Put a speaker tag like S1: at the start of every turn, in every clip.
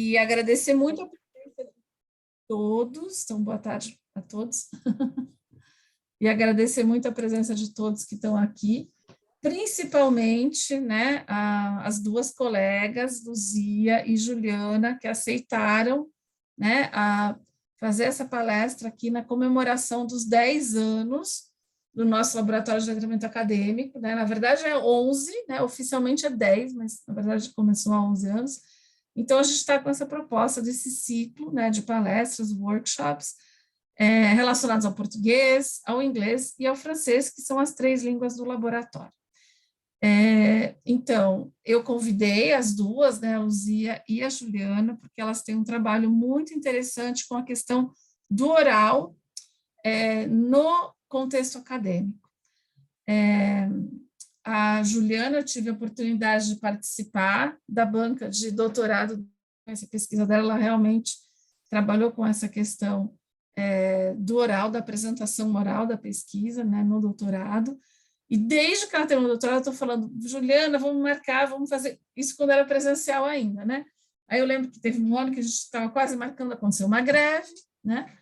S1: E agradecer muito a presença de todos, então boa tarde a todos, e agradecer muito a presença de todos que estão aqui, principalmente, né, as duas colegas, Luzia e Juliana, que aceitaram, né, a fazer essa palestra aqui na comemoração dos 10 anos do nosso laboratório de letramento acadêmico, né, na verdade é 11, né, oficialmente é 10, mas na verdade começou há 11 anos. Então, a gente está com essa proposta desse ciclo, né, de palestras, workshops, relacionados ao português, ao inglês e ao francês, que são as 3 línguas do laboratório. Então, eu convidei as duas, né, a Luzia e a Juliana, porque elas têm um trabalho muito interessante com a questão do oral no contexto acadêmico. A Juliana, eu tive a oportunidade de participar da banca de doutorado, essa pesquisa dela, ela realmente trabalhou com essa questão do oral, da apresentação oral da pesquisa, né, no doutorado, e desde que ela terminou o doutorado, eu estou falando, Juliana, vamos marcar, vamos fazer isso quando era presencial ainda, né? Aí eu lembro que teve um ano que a gente estava quase marcando, aconteceu uma greve, né?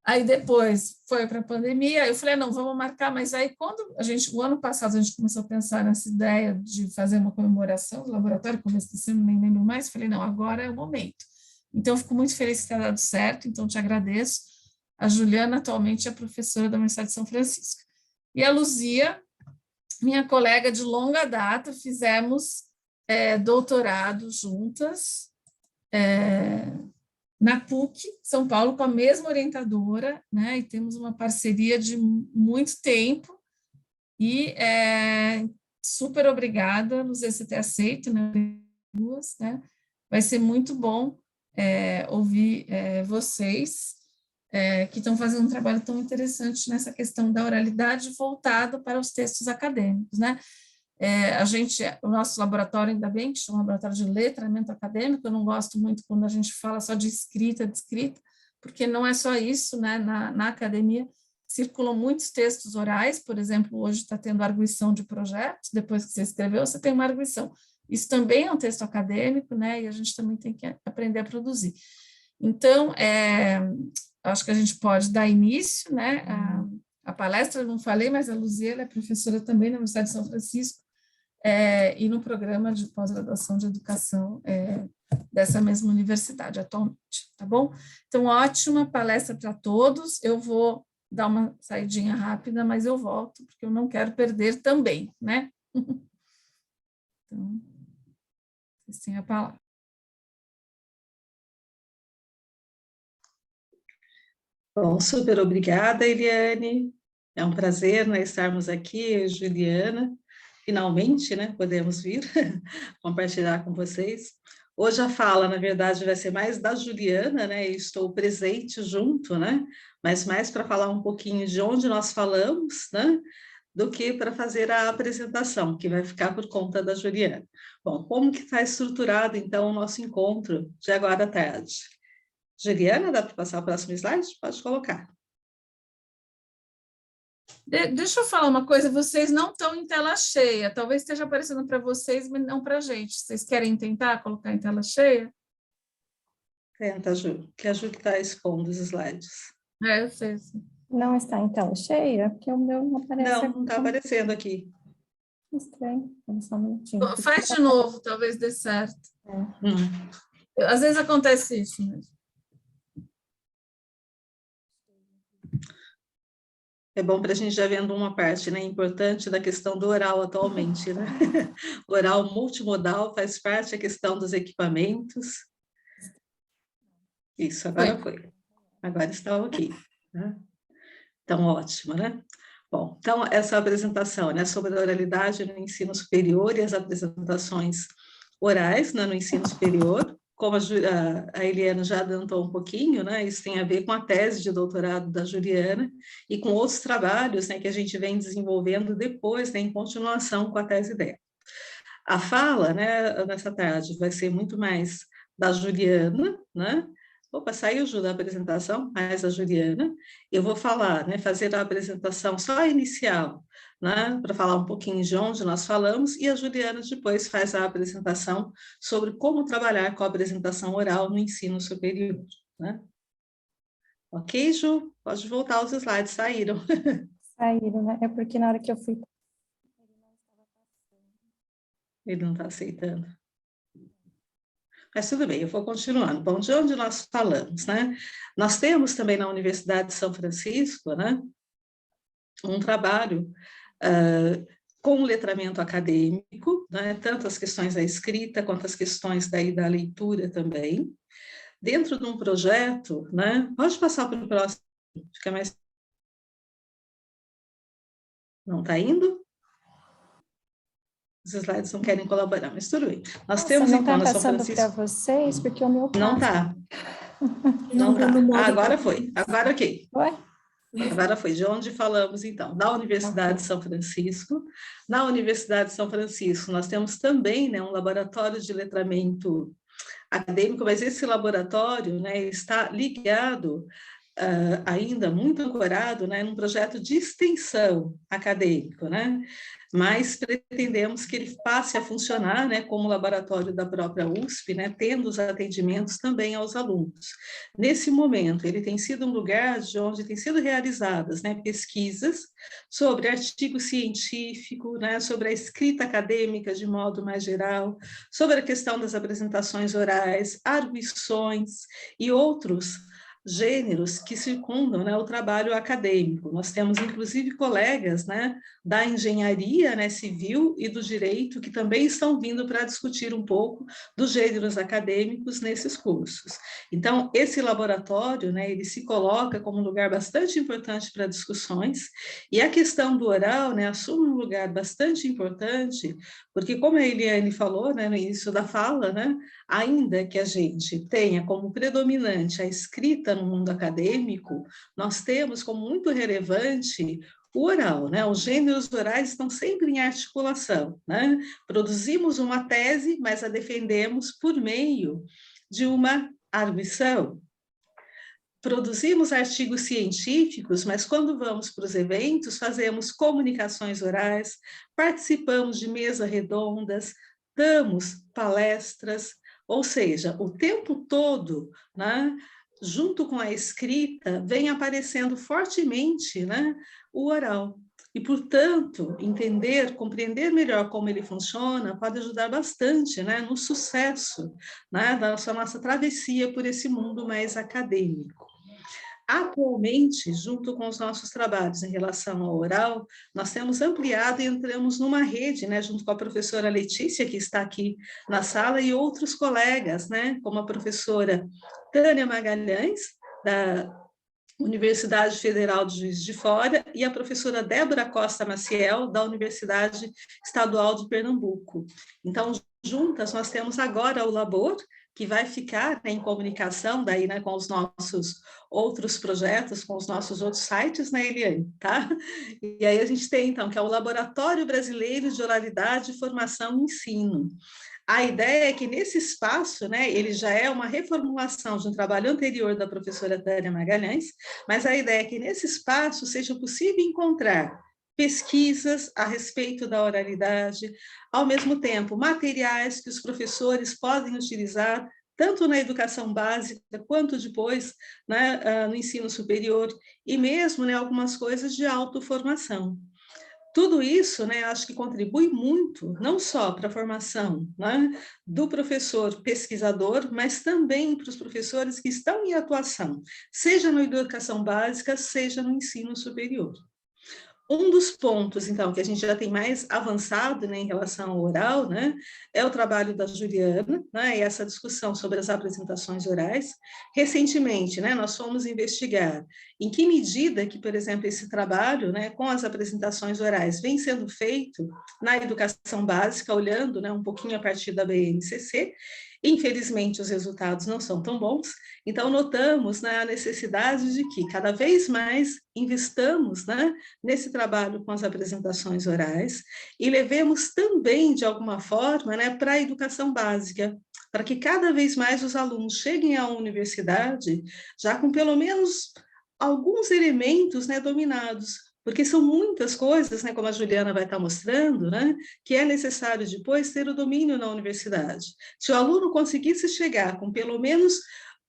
S1: Aí depois foi para a pandemia, aí eu falei, não, vamos marcar, mas aí quando o ano passado a gente começou a pensar nessa ideia de fazer uma comemoração do laboratório, começo desse ano, nem lembro mais, falei, não, agora é o momento. Então, eu fico muito feliz que tenha dado certo, então te agradeço. A Juliana atualmente é professora da Universidade de São Francisco. E a Luzia, minha colega de longa data, fizemos doutorado juntas, na PUC, São Paulo, com a mesma orientadora, né, e temos uma parceria de muito tempo, e super obrigada, Luzia, você ter aceito, né, vai ser muito bom ouvir vocês, que estão fazendo um trabalho tão interessante nessa questão da oralidade voltado para os textos acadêmicos, né? O nosso laboratório, ainda bem, que chama Laboratório de Letramento Acadêmico, eu não gosto muito quando a gente fala só de escrita, porque não é só isso, né? Na academia circulam muitos textos orais, por exemplo, hoje está tendo arguição de projetos, depois que você escreveu, você tem uma arguição. Isso também é um texto acadêmico, né? E a gente também tem que aprender a produzir. Então, acho que a gente pode dar início, né? A palestra, eu não falei, mas a Luzia, ela é professora também na Universidade de São Francisco, e no programa de pós-graduação de educação dessa mesma universidade atualmente, tá bom? Então, ótima palestra para todos, eu vou dar uma saidinha rápida, mas eu volto, porque eu não quero perder também, né? Então, vocês têm a palavra.
S2: Bom, super obrigada, Eliane. É um prazer, né, estarmos aqui, Juliana. Finalmente, né, podemos vir compartilhar com vocês. Hoje a fala, na verdade, vai ser mais da Juliana, né? Estou presente junto, né? Mas mais para falar um pouquinho de onde nós falamos, né? Do que para fazer a apresentação, que vai ficar por conta da Juliana. Bom, como que está estruturado, então, o nosso encontro de agora à tarde? Juliana, dá para passar o próximo slide? Pode colocar.
S1: Deixa eu falar uma coisa, vocês não estão em tela cheia, talvez esteja aparecendo para vocês, mas não para a gente. Vocês querem tentar colocar em tela cheia?
S2: Tenta, Ju, que a Ju que está expondo os slides.
S1: Eu sei.
S3: Não está em tela cheia? Porque o meu não aparece.
S2: Não está aparecendo aqui.
S3: Estranho, só um minutinho.
S1: Faz de novo, talvez dê certo. Às vezes acontece isso mesmo.
S2: É bom para a gente já vendo uma parte, né, importante da questão do oral atualmente, né? O oral multimodal faz parte da questão dos equipamentos. Isso, agora foi. Agora está ok. Né? Então, ótimo, né? Bom, então, essa apresentação, né, sobre a oralidade no ensino superior e as apresentações orais, né, no ensino superior, como a Eliana já adiantou um pouquinho, né, isso tem a ver com a tese de doutorado da Juliana e com outros trabalhos, né, que a gente vem desenvolvendo depois, né, em continuação com a tese dela. A fala, né, nessa tarde vai ser muito mais da Juliana, né, Opa, saiu, Ju, da apresentação, mais a Juliana. Eu vou falar, né, fazer a apresentação só inicial, né, para falar um pouquinho de onde nós falamos, e a Juliana depois faz a apresentação sobre como trabalhar com a apresentação oral no ensino superior, né? Ok, Ju? Pode voltar, os slides saíram.
S3: Saíram, né? É porque na hora que eu fui.
S2: Ele não está aceitando. Mas tudo bem, eu vou continuando. Bom, de onde nós falamos, né? Nós temos também na Universidade de São Francisco, né, um trabalho com letramento acadêmico, né, tanto as questões da escrita quanto as questões daí da leitura também, dentro de um projeto, né? Pode passar para o próximo, fica mais. Não está indo? Os slides não querem colaborar, mas tudo bem. Nós temos
S3: não
S2: então
S3: está
S2: na São
S3: passando para
S2: Francisco.
S3: vocês, porque o meu
S2: Não
S3: passa.
S2: está. Não está. Agora foi. Agora ok.
S3: Foi?
S2: Agora foi. De onde falamos então? Da Universidade
S3: Ok.
S2: de São Francisco. Na Universidade de São Francisco, nós temos também, né, um laboratório de letramento acadêmico, mas esse laboratório, né, está ligado ainda muito ancorado, né, num projeto de extensão acadêmico, né, mas pretendemos que ele passe a funcionar, né, como laboratório da própria USP, né, tendo os atendimentos também aos alunos. Nesse momento, ele tem sido um lugar de onde tem sido realizadas, né, pesquisas sobre artigo científico, né, sobre a escrita acadêmica de modo mais geral, sobre a questão das apresentações orais, arguições e outros gêneros que circundam, né, o trabalho acadêmico. Nós temos, inclusive, colegas, né, da engenharia, né, civil e do direito que também estão vindo para discutir um pouco dos gêneros acadêmicos nesses cursos. Então, esse laboratório, né, ele se coloca como um lugar bastante importante para discussões, e a questão do oral, né, assume um lugar bastante importante, porque, como a Eliane falou, né, no início da fala, né, ainda que a gente tenha como predominante a escrita no mundo acadêmico, nós temos como muito relevante o oral, né? Os gêneros orais estão sempre em articulação, né? Produzimos uma tese, mas a defendemos por meio de uma arguição. Produzimos artigos científicos, mas quando vamos para os eventos, fazemos comunicações orais, participamos de mesas redondas, damos palestras, ou seja, o tempo todo, né, junto com a escrita, vem aparecendo fortemente, né, o oral. E, portanto, entender, compreender melhor como ele funciona pode ajudar bastante, né, no sucesso, né, da nossa travessia por esse mundo mais acadêmico. Atualmente, junto com os nossos trabalhos em relação ao oral, nós temos ampliado e entramos numa rede, né, junto com a professora Letícia, que está aqui na sala, e outros colegas, né, como a professora Tânia Magalhães, da Universidade Federal de Juiz de Fora, e a professora Débora Costa Maciel, da Universidade Estadual de Pernambuco. Então, juntas, nós temos agora o Labor, que vai ficar, né, em comunicação daí, né, com os nossos outros projetos, com os nossos outros sites, né, Eliane, tá? E aí a gente tem, então, que é o Laboratório Brasileiro de Oralidade, Formação e Ensino. A ideia é que nesse espaço, né, ele já é uma reformulação de um trabalho anterior da professora Tânia Magalhães, mas a ideia é que nesse espaço seja possível encontrar pesquisas a respeito da oralidade, ao mesmo tempo, materiais que os professores podem utilizar, tanto na educação básica, quanto depois, né, no ensino superior, e mesmo, né, algumas coisas de autoformação. Tudo isso, né, acho que contribui muito, não só para a formação, né, do professor pesquisador, mas também para os professores que estão em atuação, seja na educação básica, seja no ensino superior. Um dos pontos, então, que a gente já tem mais avançado, né, em relação ao oral, né, é o trabalho da Juliana, né, e essa discussão sobre as apresentações orais. Recentemente, né, nós fomos investigar em que medida que, por exemplo, esse trabalho, né, com as apresentações orais vem sendo feito na educação básica, olhando, né, um pouquinho a partir da BNCC. Infelizmente, os resultados não são tão bons, então notamos, né, a necessidade de que cada vez mais investamos, né, nesse trabalho com as apresentações orais e levemos também, de alguma forma, né, para a educação básica, para que cada vez mais os alunos cheguem à universidade já com pelo menos alguns elementos, né, dominados, porque são muitas coisas, né, como a Juliana vai estar mostrando, né, que é necessário depois ter o domínio na universidade. Se o aluno conseguisse chegar com pelo menos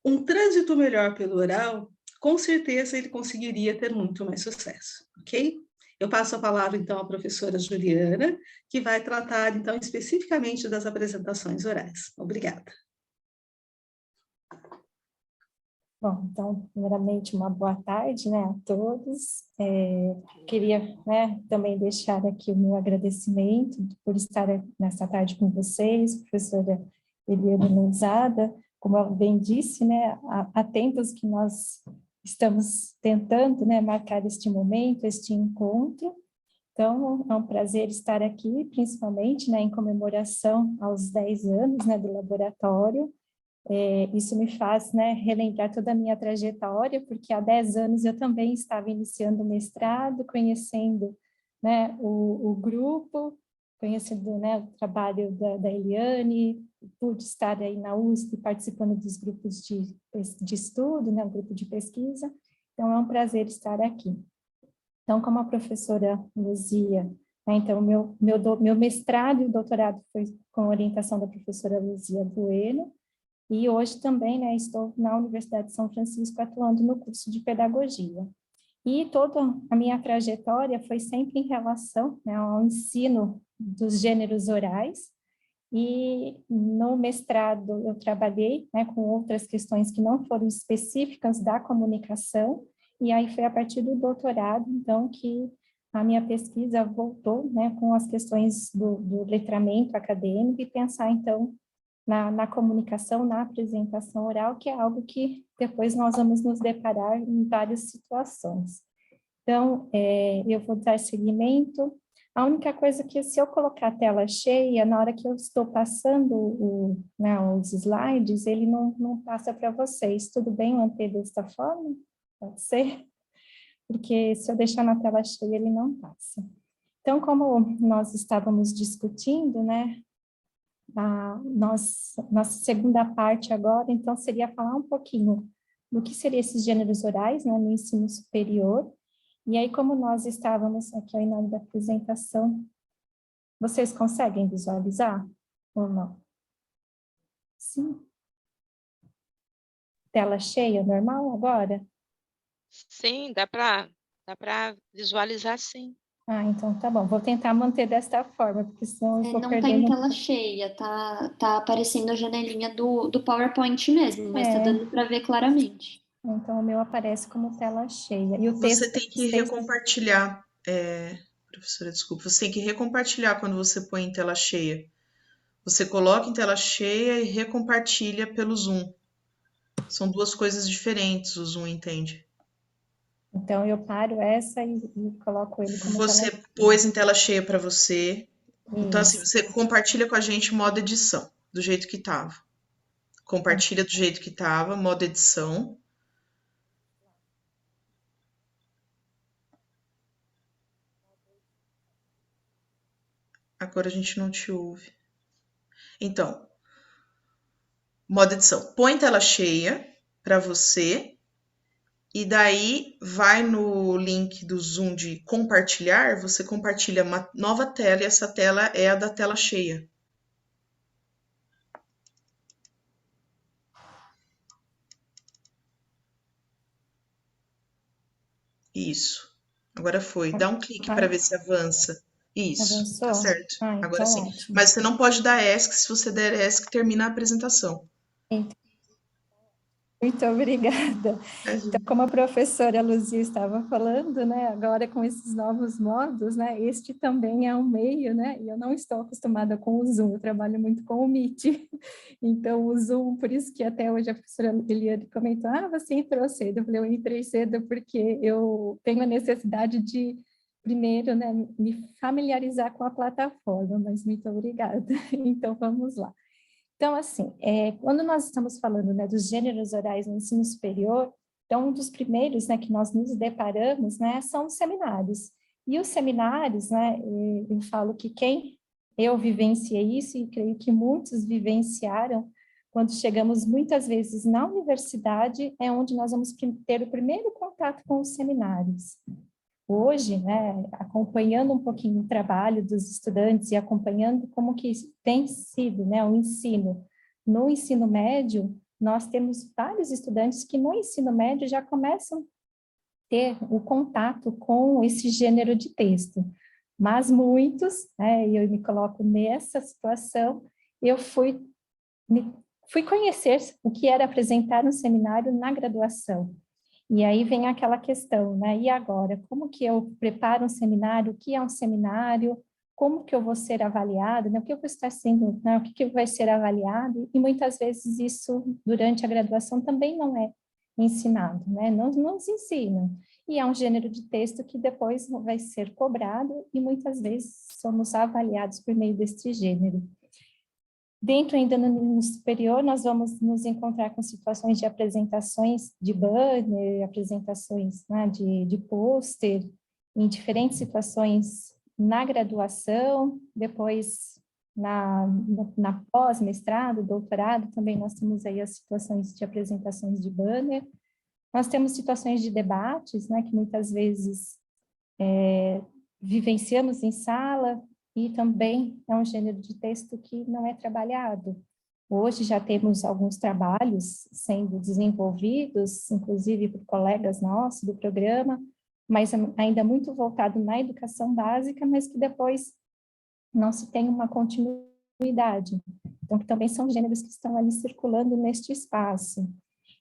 S2: um trânsito melhor pelo oral, com certeza ele conseguiria ter muito mais sucesso, ok? Eu passo a palavra, então, à professora Juliana, que vai tratar, então, especificamente das apresentações orais. Obrigada.
S3: Bom, então, primeiramente, uma boa tarde, né, a todos. Queria, né, também deixar aqui o meu agradecimento por estar nessa tarde com vocês, professora Eliane Lousada. Como ela bem disse, né, há tempos que nós estamos tentando, né, marcar este momento, este encontro. Então, é um prazer estar aqui, principalmente, né, em comemoração aos 10 anos, né, do laboratório. Isso me faz, né, relembrar toda a minha trajetória, porque há 10 anos eu também estava iniciando o mestrado, conhecendo, né, o grupo, conhecendo, né, o trabalho da Eliane, pude estar aí na USP participando dos grupos de estudo, né, um grupo de pesquisa, então é um prazer estar aqui. Então, como a professora Luzia, né, então meu mestrado e o doutorado foi com orientação da professora Luzia Bueno, e hoje também, né, estou na Universidade de São Francisco atuando no curso de pedagogia. E toda a minha trajetória foi sempre em relação, né, ao ensino dos gêneros orais, e no mestrado eu trabalhei, né, com outras questões que não foram específicas da comunicação, e aí foi a partir do doutorado, então, que a minha pesquisa voltou, né, com as questões do letramento acadêmico e pensar, então, na comunicação, na apresentação oral, que é algo que depois nós vamos nos deparar em várias situações. Então, eu vou dar seguimento. A única coisa que, se eu colocar a tela cheia, na hora que eu estou passando né, os slides, ele não passa para vocês. Tudo bem manter desta forma? Pode ser? Porque se eu deixar na tela cheia, ele não passa. Então, como nós estávamos discutindo, né, nossa segunda parte agora, então, seria falar um pouquinho do que seriam esses gêneros orais, né, no ensino superior. E aí, como nós estávamos aqui ao final da apresentação, vocês conseguem visualizar ou não? Sim. Tela cheia, normal agora?
S4: Sim, dá para visualizar, sim.
S3: Ah, então tá bom. Vou tentar manter desta forma, porque senão eu vou
S5: Não tá
S3: perdendo...
S5: em tela cheia, tá aparecendo a janelinha do PowerPoint mesmo, mas tá dando para ver claramente.
S3: Então o meu aparece como tela cheia. E o
S6: Você
S3: texto...
S6: tem que recompartilhar, professora, desculpa, você tem que recompartilhar quando você põe em tela cheia. Você coloca em tela cheia e recompartilha pelo Zoom. São duas coisas diferentes, o Zoom entende.
S3: Então eu paro essa e coloco ele como
S6: Você
S3: tela...
S6: pôs em tela cheia para você. Então, assim,
S3: Isso.
S6: você compartilha com a gente modo edição, do jeito que tava. Compartilha do jeito que tava, modo edição. Agora a gente não te ouve. Então, modo edição. Põe tela cheia para você. E daí vai no link do Zoom de compartilhar, você compartilha uma nova tela e essa tela é a da tela cheia. Isso. Agora foi. Dá um clique para ver se avança. Isso.
S3: Avançou?
S6: Tá certo.
S3: Ah,
S6: Agora
S3: então
S6: sim.
S3: ótimo.
S6: Mas você não pode dar ESC. Se você der ESC, termina a apresentação.
S3: Muito obrigada. Então, como a professora Luzia estava falando, né, agora com esses novos modos, né, este também é um meio, né, e eu não estou acostumada com o Zoom, eu trabalho muito com o Meet. Então, o Zoom, por isso que até hoje a professora Eliane comentou, você entrou cedo. Eu falei, eu entrei cedo porque eu tenho a necessidade de, primeiro, né, me familiarizar com a plataforma, mas muito obrigada. Então, vamos lá. Então, assim, quando nós estamos falando, né, dos gêneros orais no ensino superior, então, um dos primeiros, né, que nós nos deparamos, né, são os seminários. E os seminários, né, eu falo que eu vivenciei isso, e creio que muitos vivenciaram, quando chegamos muitas vezes na universidade, é onde nós vamos ter o primeiro contato com os seminários. Hoje, né, acompanhando um pouquinho o trabalho dos estudantes e acompanhando como que tem sido, né, o ensino. No ensino médio, nós temos vários estudantes que no ensino médio já começam a ter o contato com esse gênero de texto. Mas muitos, né, e eu me coloco nessa situação, eu fui conhecer o que era apresentar um seminário na graduação. E aí vem aquela questão, né? E agora, como que eu preparo um seminário? O que é um seminário? Como que eu vou ser avaliado? Né? O que eu vou estar sendo, né? O que vai ser avaliado? E muitas vezes isso, durante a graduação, também não é ensinado, né? Não nos ensinam. E é um gênero de texto que depois vai ser cobrado e muitas vezes somos avaliados por meio deste gênero. Dentro ainda no nível superior, nós vamos nos encontrar com situações de apresentações de banner, apresentações, né, de pôster, em diferentes situações na graduação, depois na pós-mestrado, doutorado, também nós temos aí as situações de apresentações de banner. Nós temos situações de debates, né, que muitas vezes vivenciamos em sala, e também é um gênero de texto que não é trabalhado. Hoje já temos alguns trabalhos sendo desenvolvidos, inclusive por colegas nossos do programa, mas ainda muito voltado na educação básica, mas que depois não se tem uma continuidade. Então, que também são gêneros que estão ali circulando neste espaço.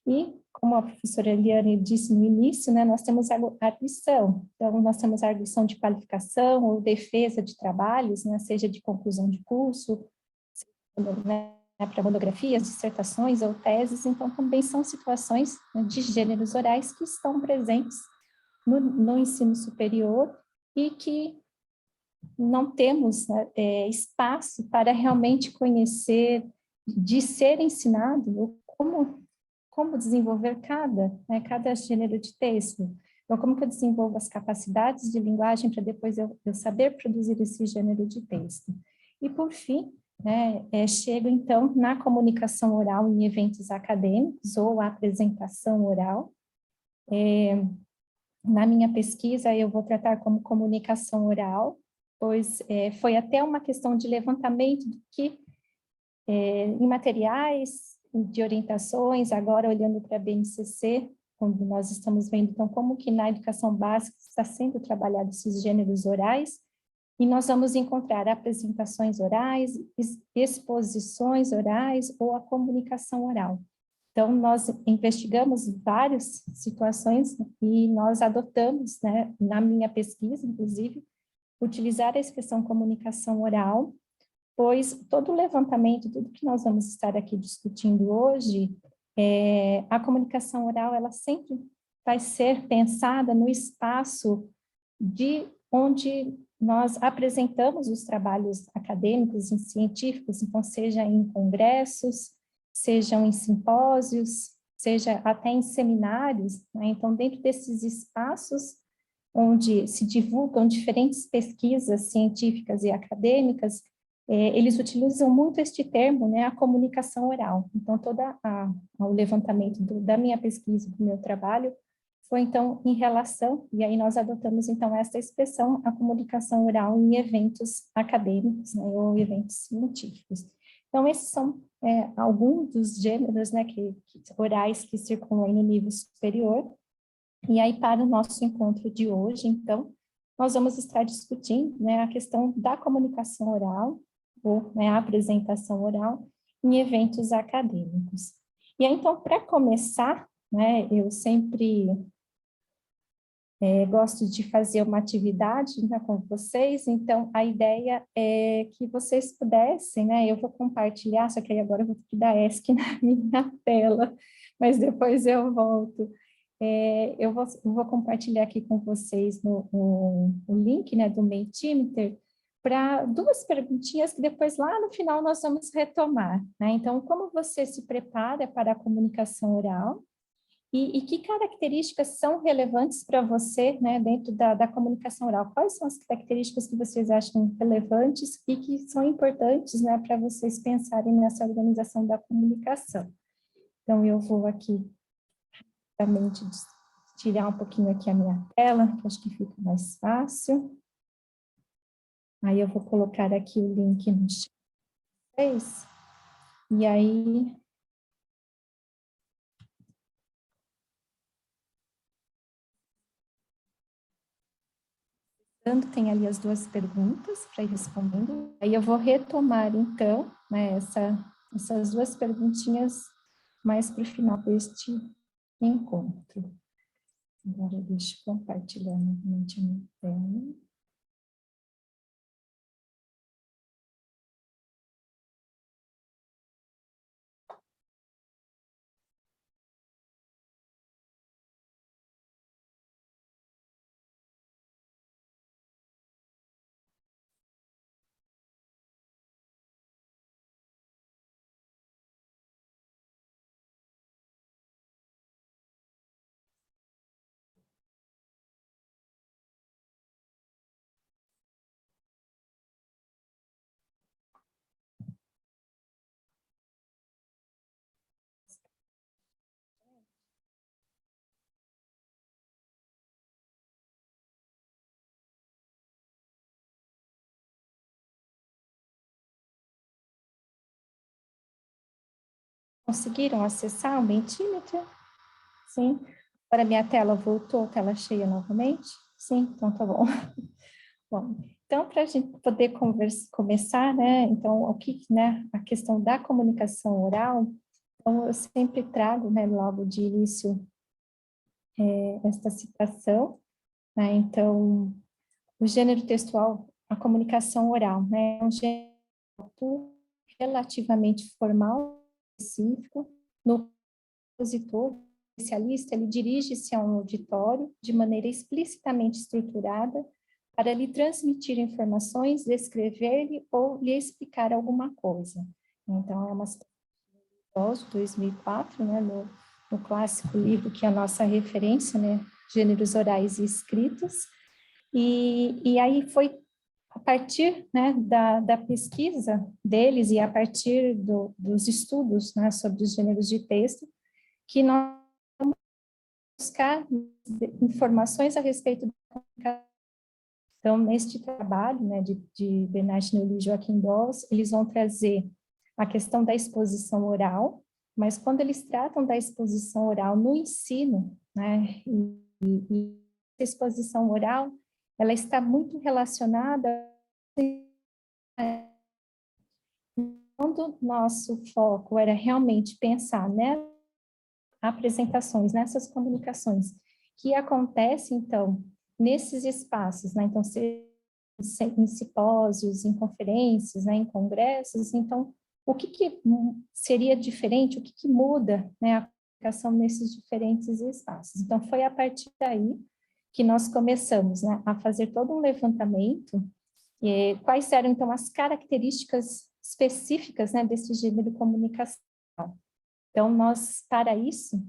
S3: E, como a professora Eliane disse no início, né, nós temos a arguição. Então, nós temos a arguição de qualificação ou defesa de trabalhos, né, seja de conclusão de curso, né, para monografias, dissertações ou teses. Então, também são situações, né, de gêneros orais que estão presentes no ensino superior e que não temos, né, espaço para realmente conhecer, de ser ensinado como desenvolver cada gênero de texto. Então, como que eu desenvolvo as capacidades de linguagem para depois eu saber produzir esse gênero de texto. E, por fim, né, chego, então, na comunicação oral em eventos acadêmicos ou apresentação oral. Na minha pesquisa, eu vou tratar como comunicação oral, pois foi até uma questão de levantamento do que, em materiais de orientações, agora olhando para a BNCC, quando nós estamos vendo, então, como que na educação básica está sendo trabalhado esses gêneros orais, e nós vamos encontrar apresentações orais, exposições orais ou a comunicação oral. Então, nós investigamos várias situações e nós adotamos, né, na minha pesquisa, inclusive, utilizar a expressão comunicação oral, pois todo o levantamento, tudo que nós vamos estar aqui discutindo hoje, a comunicação oral, ela sempre vai ser pensada no espaço de onde nós apresentamos os trabalhos acadêmicos e científicos, então seja em congressos, sejam em simpósios, seja até em seminários, né? Então dentro desses espaços onde se divulgam diferentes pesquisas científicas e acadêmicas, eles utilizam muito este termo, né, a comunicação oral. Então, todo o levantamento da minha pesquisa, do meu trabalho, foi, então, em relação, e aí nós adotamos, então, esta expressão, a comunicação oral em eventos acadêmicos, né, ou eventos científicos. Então, esses são alguns dos gêneros, né, orais que circulam no nível superior. E aí, para o nosso encontro de hoje, então, nós vamos estar discutindo, né, a questão da comunicação oral, ou, né, a apresentação oral em eventos acadêmicos. E aí, então, para começar, né, eu sempre gosto de fazer uma atividade, né, com vocês, então a ideia é que vocês pudessem, né, eu vou compartilhar, só que aí agora eu vou ter que dar ESC na minha tela, mas depois eu volto. Eu vou compartilhar aqui com vocês o link, né, do Mentimeter, para duas perguntinhas que depois lá no final nós vamos retomar, né? Então, como você se prepara para a comunicação oral? E que características são relevantes para você, né, dentro da comunicação oral? Quais são as características que vocês acham relevantes e que são importantes, né, para vocês pensarem nessa organização da comunicação? Então, eu vou aqui, rapidamente, tirar um pouquinho aqui a minha tela, que acho que fica mais fácil. Aí, eu vou colocar aqui o link no chat. E aí... tem ali as duas perguntas para ir respondendo. Aí eu vou retomar, então, né, essas duas perguntinhas mais para o final deste encontro. Agora deixa eu compartilhar novamente a minha tela. Conseguiram acessar o Mentimeter? Sim. Agora minha tela voltou, tela cheia novamente? Sim, então tá bom. Bom, então para a gente poder começar, né, então o que, né, a questão da comunicação oral, então eu sempre trago, né, logo de início esta citação, né, então o gênero textual, a comunicação oral, né, é um gênero relativamente formal, específico, no expositor, especialista, ele dirige-se a um auditório de maneira explicitamente estruturada para lhe transmitir informações, descrever-lhe ou lhe explicar alguma coisa. Então, é uma citação de 2004, né, no clássico livro que é a nossa referência, né, Gêneros Orais e Escritos, e aí foi a partir, né, da pesquisa deles e a partir dos estudos, né, sobre os gêneros de texto, que nós vamos buscar informações a respeito da comunicação. Então, neste trabalho, né, de Bernard Neuly e Joaquim Dawes, eles vão trazer a questão da exposição oral, mas quando eles tratam da exposição oral no ensino, né, e a exposição oral, ela está muito relacionada quando o nosso foco era realmente pensar, né, apresentações, nessas comunicações que acontecem, então, nesses espaços, né, então, em simpósios, em conferências, né, em congressos, então, o que seria diferente, o que muda, né, a comunicação nesses diferentes espaços. Então, foi a partir daí que nós começamos, né, a fazer todo um levantamento, quais eram, então, as características específicas, né, desse gênero de comunicação. Então, para isso,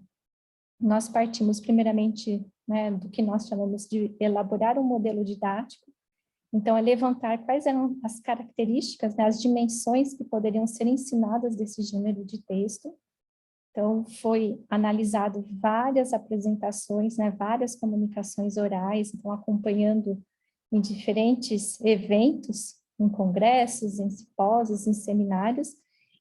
S3: nós partimos primeiramente, né, do que nós chamamos de elaborar um modelo didático. Então, é levantar quais eram as características, né, as dimensões que poderiam ser ensinadas desse gênero de texto. Então, foi analisado várias apresentações, né, várias comunicações orais, então, acompanhando em diferentes eventos, em congressos, em simpósios, em seminários.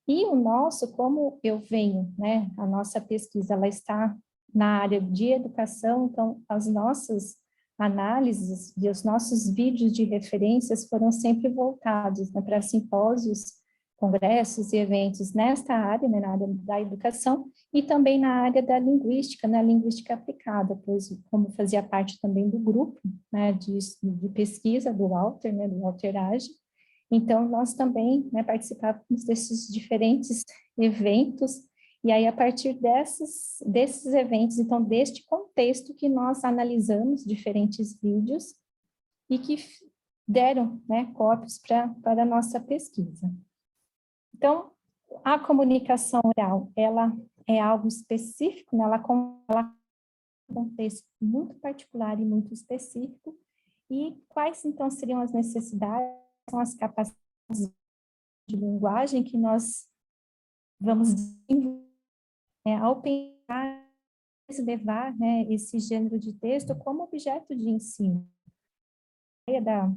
S3: E o nosso, como eu venho, né, a nossa pesquisa, ela está na área de educação, então as nossas análises e os nossos vídeos de referências foram sempre voltados, né, para simpósios, congressos e eventos nesta área, né, na área da educação, e também na área da linguística, na linguística aplicada, pois como fazia parte também do grupo, né, de pesquisa do Walter, né, do Walter Age, então nós também, né, participávamos desses diferentes eventos, e aí a partir desses eventos, então deste contexto que nós analisamos diferentes vídeos e que deram, né, cópias para a nossa pesquisa. Então, a comunicação oral, ela é algo específico, né? Ela um contexto muito particular e muito específico, e quais, então, seriam as necessidades, são as capacidades de linguagem que nós vamos desenvolver, ao pensar, levar, né, esse gênero de texto como objeto de ensino. A ideia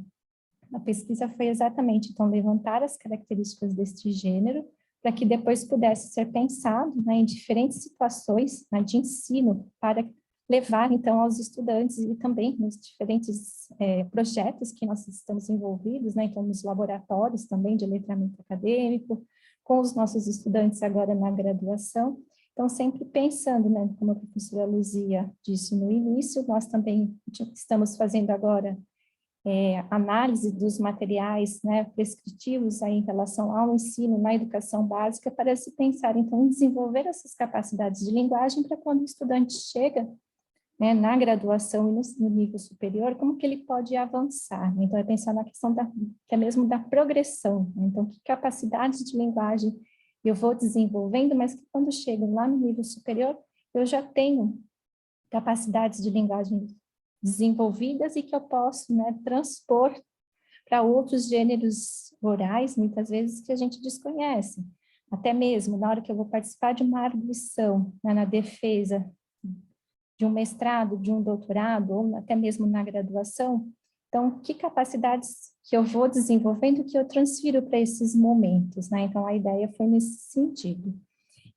S3: da pesquisa foi exatamente, então, levantar as características deste gênero, para que depois pudesse ser pensado, né, em diferentes situações, né, de ensino, para levar, então, aos estudantes e também nos diferentes projetos que nós estamos envolvidos, né, então, nos laboratórios também de letramento acadêmico, com os nossos estudantes agora na graduação. Então, sempre pensando, né, como a professora Luzia disse no início, nós também estamos fazendo agora análise dos materiais, né, prescritivos aí em relação ao ensino na educação básica, para se pensar, então, em desenvolver essas capacidades de linguagem para quando o estudante chega, né, na graduação e no nível superior, como que ele pode avançar, né? Então, é pensar na questão até mesmo da progressão, né? Então, que capacidades de linguagem eu vou desenvolvendo, mas que quando chego lá no nível superior, eu já tenho capacidades de linguagem desenvolvidas e que eu posso, né, transpor para outros gêneros orais, muitas vezes, que a gente desconhece. Até mesmo na hora que eu vou participar de uma arguição, né, na defesa de um mestrado, de um doutorado, ou até mesmo na graduação. Então, que capacidades que eu vou desenvolvendo que eu transfiro para esses momentos, né? Então, a ideia foi nesse sentido.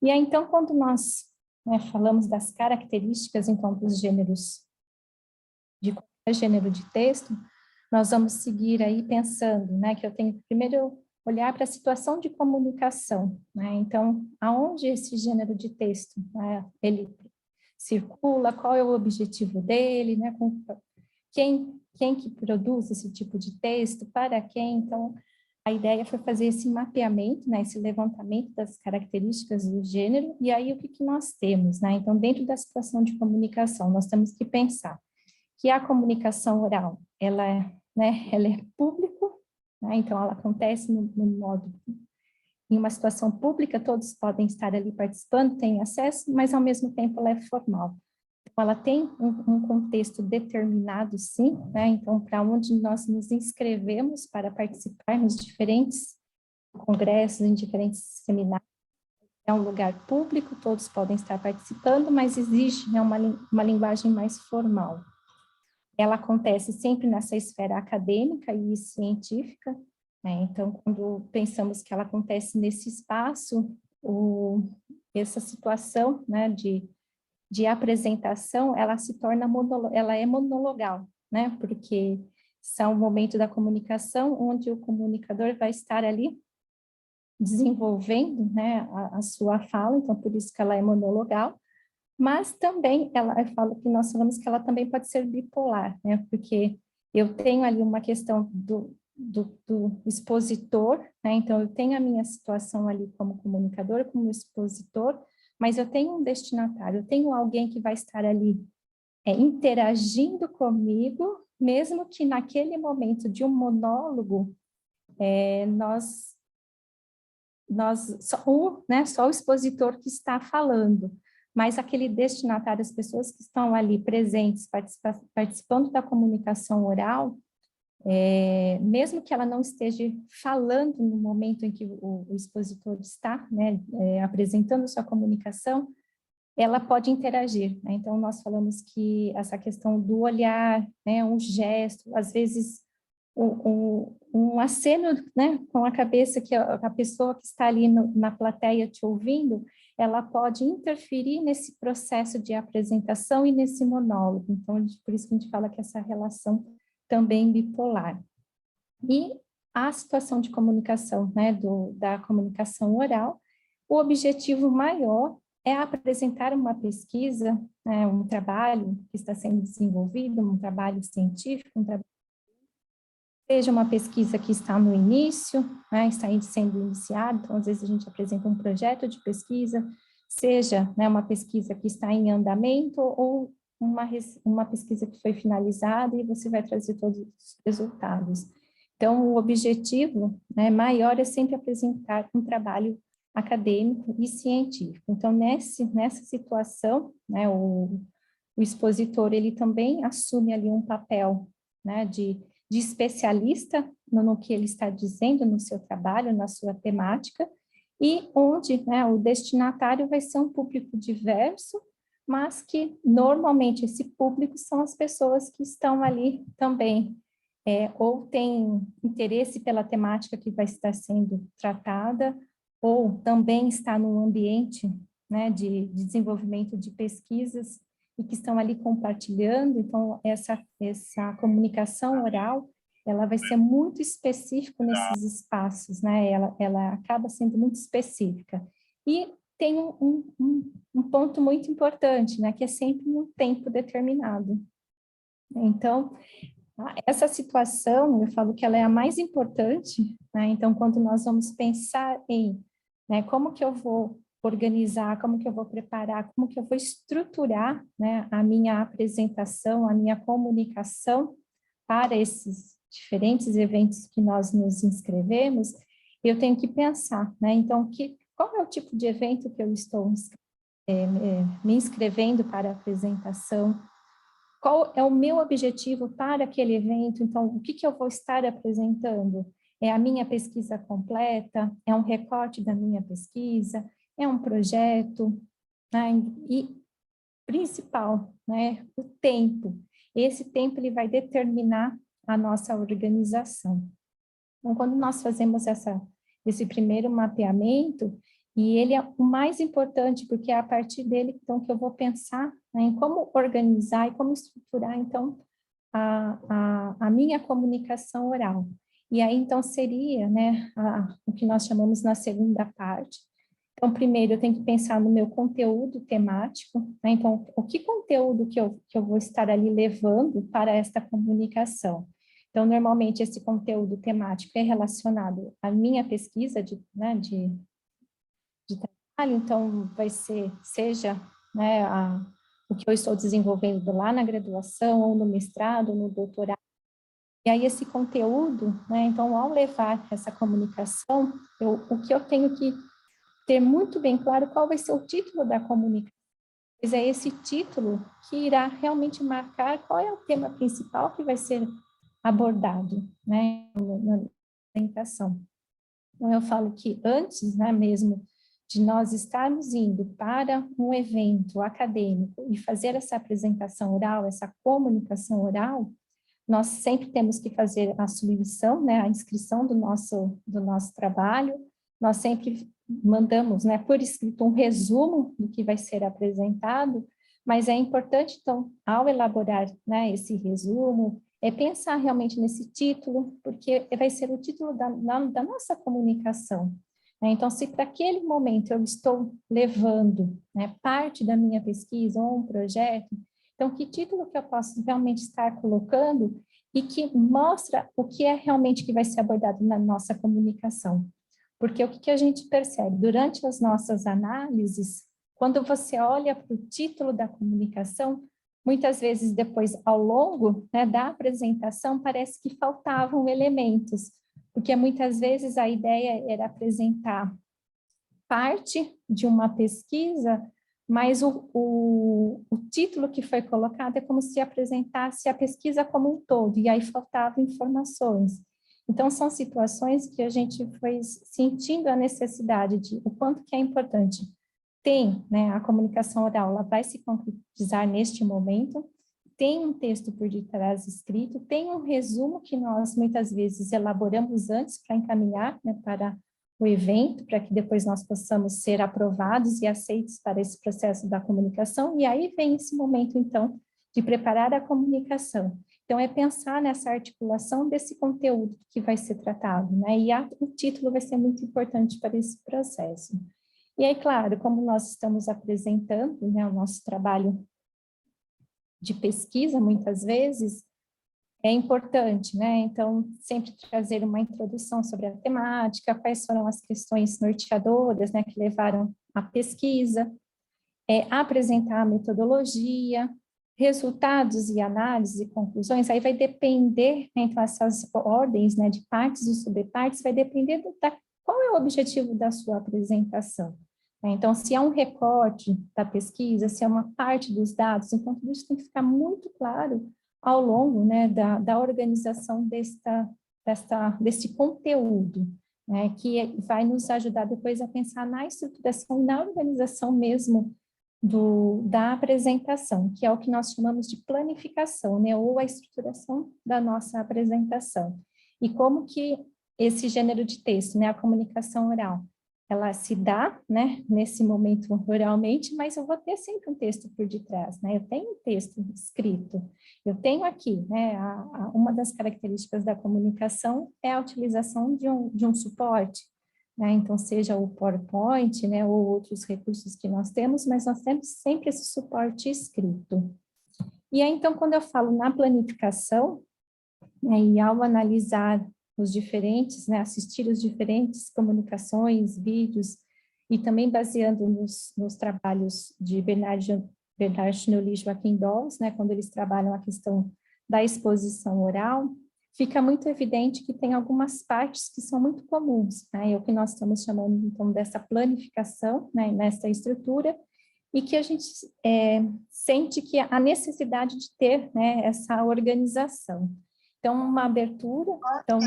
S3: E aí, então, quando nós, né, falamos das características, então, dos gêneros, de qualquer gênero de texto, nós vamos seguir aí pensando, né, que eu tenho que primeiro olhar para a situação de comunicação, né? Então, aonde esse gênero de texto, né, ele circula, qual é o objetivo dele, né? Quem que produz esse tipo de texto, para quem. Então, a ideia foi fazer esse mapeamento, né? Esse levantamento das características do gênero, e aí o que nós temos, né? Então, dentro da situação de comunicação, nós temos que pensar que a comunicação oral, ela é público, né? Então, ela acontece no modo, em uma situação pública, todos podem estar ali participando, têm acesso, mas ao mesmo tempo ela é formal. Então, ela tem um contexto determinado, sim, né? Então, para onde nós nos inscrevemos para participar nos diferentes congressos, em diferentes seminários, é um lugar público, todos podem estar participando, mas exige, né, uma linguagem mais formal. Ela acontece sempre nessa esfera acadêmica e científica, né? Então, quando pensamos que ela acontece nesse espaço, essa situação, né, de apresentação, ela se torna ela é monologal, né? Porque são o momento da comunicação onde o comunicador vai estar ali desenvolvendo, né, a sua fala, então por isso que ela é monologal. Mas também, eu falo que nós falamos que ela também pode ser bipolar, né? Porque eu tenho ali uma questão do expositor, né? Então, eu tenho a minha situação ali como comunicador, como expositor, mas eu tenho um destinatário, eu tenho alguém que vai estar ali interagindo comigo, mesmo que naquele momento de um monólogo, só o expositor que está falando, mas aquele destinatário, as pessoas que estão ali presentes, participando da comunicação oral, mesmo que ela não esteja falando no momento em que o expositor está, né, apresentando sua comunicação, ela pode interagir, né? Então, nós falamos que essa questão do olhar, né, um gesto, às vezes um aceno, né, com a cabeça, que a pessoa que está ali na plateia te ouvindo, ela pode interferir nesse processo de apresentação e nesse monólogo. Então, por isso que a gente fala que essa relação também bipolar. E a situação de comunicação, né, da comunicação oral, o objetivo maior é apresentar uma pesquisa, né, um trabalho que está sendo desenvolvido, um trabalho científico, seja uma pesquisa que está no início, né, está sendo iniciada, então às vezes a gente apresenta um projeto de pesquisa, seja, né, uma pesquisa que está em andamento ou uma pesquisa que foi finalizada e você vai trazer todos os resultados. Então, o objetivo, né, maior é sempre apresentar um trabalho acadêmico e científico. Então, nessa situação, né, o expositor, ele também assume ali um papel, né, de especialista no que ele está dizendo no seu trabalho, na sua temática, e onde, né, o destinatário vai ser um público diverso, mas que normalmente esse público são as pessoas que estão ali também, ou têm interesse pela temática que vai estar sendo tratada, ou também está num ambiente, né, de desenvolvimento de pesquisas e que estão ali compartilhando. Então, essa comunicação oral, ela vai ser muito específica nesses espaços, né? Ela acaba sendo muito específica. E tem um ponto muito importante, né? Que é sempre um tempo determinado. Então, essa situação, eu falo que ela é a mais importante, né? Então, quando nós vamos pensar em, né, como que eu vou organizar, como que eu vou preparar, como que eu vou estruturar, né, a minha apresentação, a minha comunicação para esses diferentes eventos que nós nos inscrevemos, eu tenho que pensar, né? Então, qual é o tipo de evento que eu estou me inscrevendo para a apresentação? Qual é o meu objetivo para aquele evento? Então, o que eu vou estar apresentando? É a minha pesquisa completa? É um recorte da minha pesquisa? É um projeto? Né? E, principal, né? O tempo. Esse tempo, ele vai determinar a nossa organização. Então, quando nós fazemos esse primeiro mapeamento, e ele é o mais importante, porque é a partir dele, então, que eu vou pensar, né, em como organizar e como estruturar, então, a minha comunicação oral. E aí, então, seria, né, o que nós chamamos na segunda parte. Então, primeiro, eu tenho que pensar no meu conteúdo temático, né? Então, o que conteúdo que eu vou estar ali levando para esta comunicação? Então, normalmente, esse conteúdo temático é relacionado à minha pesquisa de trabalho, então, vai ser, seja, né, o que eu estou desenvolvendo lá na graduação, ou no mestrado, ou no doutorado. E aí, esse conteúdo, né, então, ao levar essa comunicação, o que eu tenho que ter muito bem claro qual vai ser o título da comunicação, pois é esse título que irá realmente marcar qual é o tema principal que vai ser abordado, né, na apresentação. Então, eu falo que antes, né, mesmo de nós estarmos indo para um evento acadêmico e fazer essa apresentação oral, essa comunicação oral, nós sempre temos que fazer a submissão, né, a inscrição do nosso trabalho. Nós sempre mandamos, né, por escrito um resumo do que vai ser apresentado, mas é importante, então, ao elaborar, né, esse resumo, pensar realmente nesse título, porque vai ser o título da nossa comunicação, né? Então, se para aquele momento eu estou levando, né, parte da minha pesquisa ou um projeto, então, que título que eu posso realmente estar colocando e que mostra o que é realmente que vai ser abordado na nossa comunicação? Porque o que a gente percebe durante as nossas análises, quando você olha para o título da comunicação, muitas vezes depois, ao longo, né, da apresentação, parece que faltavam elementos, porque muitas vezes a ideia era apresentar parte de uma pesquisa, mas o título que foi colocado é como se apresentasse a pesquisa como um todo, e aí faltavam informações. Então, são situações que a gente foi sentindo a necessidade de o quanto que é importante. Tem, né, a comunicação oral, ela vai se concretizar neste momento, tem um texto por detrás escrito, tem um resumo que nós muitas vezes elaboramos antes para encaminhar, né, para o evento, para que depois nós possamos ser aprovados e aceitos para esse processo da comunicação, e aí vem esse momento, então, de preparar a comunicação. Então, é pensar nessa articulação desse conteúdo que vai ser tratado, né? E o título vai ser muito importante para esse processo. E aí, claro, como nós estamos apresentando, né, o nosso trabalho de pesquisa, muitas vezes, é importante, né? Então, sempre trazer uma introdução sobre a temática, quais foram as questões norteadoras, né, que levaram à pesquisa, apresentar a metodologia, resultados e análises e conclusões, aí vai depender, né, então essas ordens, né, de partes e subpartes, vai depender qual é o objetivo da sua apresentação? Então, se é um recorte da pesquisa, se é uma parte dos dados, então tudo isso tem que ficar muito claro ao longo, né, da organização desse conteúdo, né, que vai nos ajudar depois a pensar na estruturação, na organização mesmo da apresentação, que é o que nós chamamos de planificação, né, ou a estruturação da nossa apresentação. E como que esse gênero de texto, né, a comunicação oral, ela se dá, né, nesse momento oralmente, mas eu vou ter sempre um texto por detrás, né, eu tenho um texto escrito, eu tenho aqui, né, uma das características da comunicação é a utilização de um suporte, né, então seja o PowerPoint, né, ou outros recursos que nós temos, mas nós temos sempre esse suporte escrito. E aí, então, quando eu falo na planificação, né, e ao analisar os diferentes, né, assistir os diferentes comunicações, vídeos, e também baseando nos trabalhos de Bernard Chenoweth e Joaquim Dawes, né, quando eles trabalham a questão da exposição oral, fica muito evidente que tem algumas partes que são muito comuns, né, é o que nós estamos chamando, então, dessa planificação, né, nessa estrutura, e que a gente sente que a necessidade de ter, né, essa organização. Então, uma abertura, então,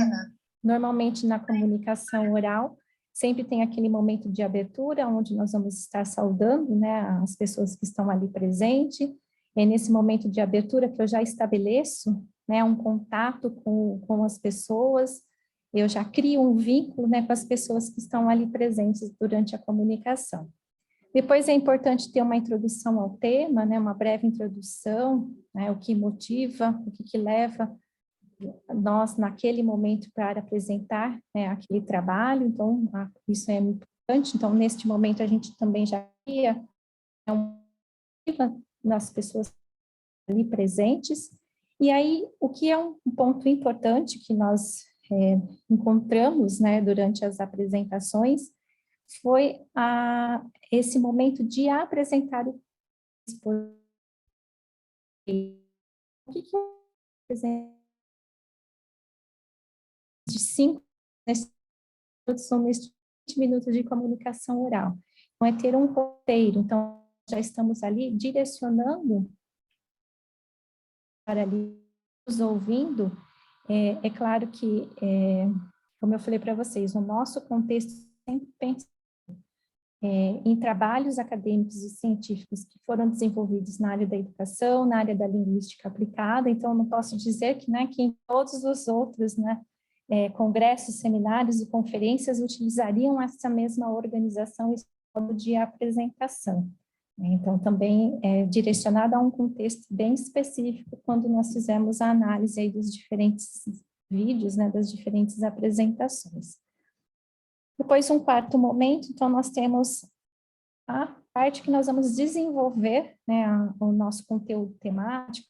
S3: normalmente na comunicação oral, sempre tem aquele momento de abertura, onde nós vamos estar saudando, né, as pessoas que estão ali presentes. É nesse momento de abertura que eu já estabeleço, né, um contato com as pessoas, eu já crio um vínculo, né, com as pessoas que estão ali presentes durante a comunicação. Depois é importante ter uma introdução ao tema, né, uma breve introdução, né, o que motiva, o que leva nós, naquele momento, para apresentar, né, aquele trabalho. Então, isso é muito importante. Então, neste momento, a gente também já cria nas pessoas ali presentes. E aí, o que é um ponto importante que nós encontramos, né, durante as apresentações, foi esse momento de apresentar o que eu apresento de 5 são nesses 20 minutos de comunicação oral. Então, é ter um roteiro. Então, já estamos ali direcionando para ali nos ouvindo. É claro que, como eu falei para vocês, o nosso contexto sempre pensa em trabalhos acadêmicos e científicos que foram desenvolvidos na área da educação, na área da linguística aplicada. Então, eu não posso dizer que, né, que em todos os outros, né, congressos, seminários e conferências utilizariam essa mesma organização de apresentação. Então, também é direcionado a um contexto bem específico quando nós fizemos a análise aí dos diferentes vídeos, né, das diferentes apresentações. Depois, um quarto momento, então, nós temos a parte que nós vamos desenvolver, né, o nosso conteúdo temático,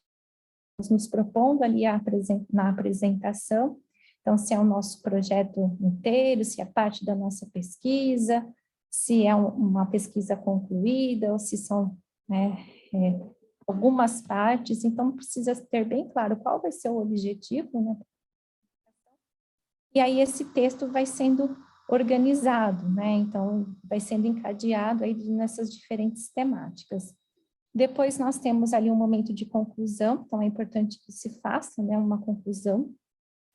S3: nos propondo ali na apresentação. Então, se é o nosso projeto inteiro, se é parte da nossa pesquisa, se é uma pesquisa concluída, ou se são, né, algumas partes. Então, precisa ter bem claro qual vai ser o objetivo, né? E aí, esse texto vai sendo organizado, né? Então, vai sendo encadeado aí nessas diferentes temáticas. Depois, nós temos ali um momento de conclusão, então é importante que se faça, né, uma conclusão,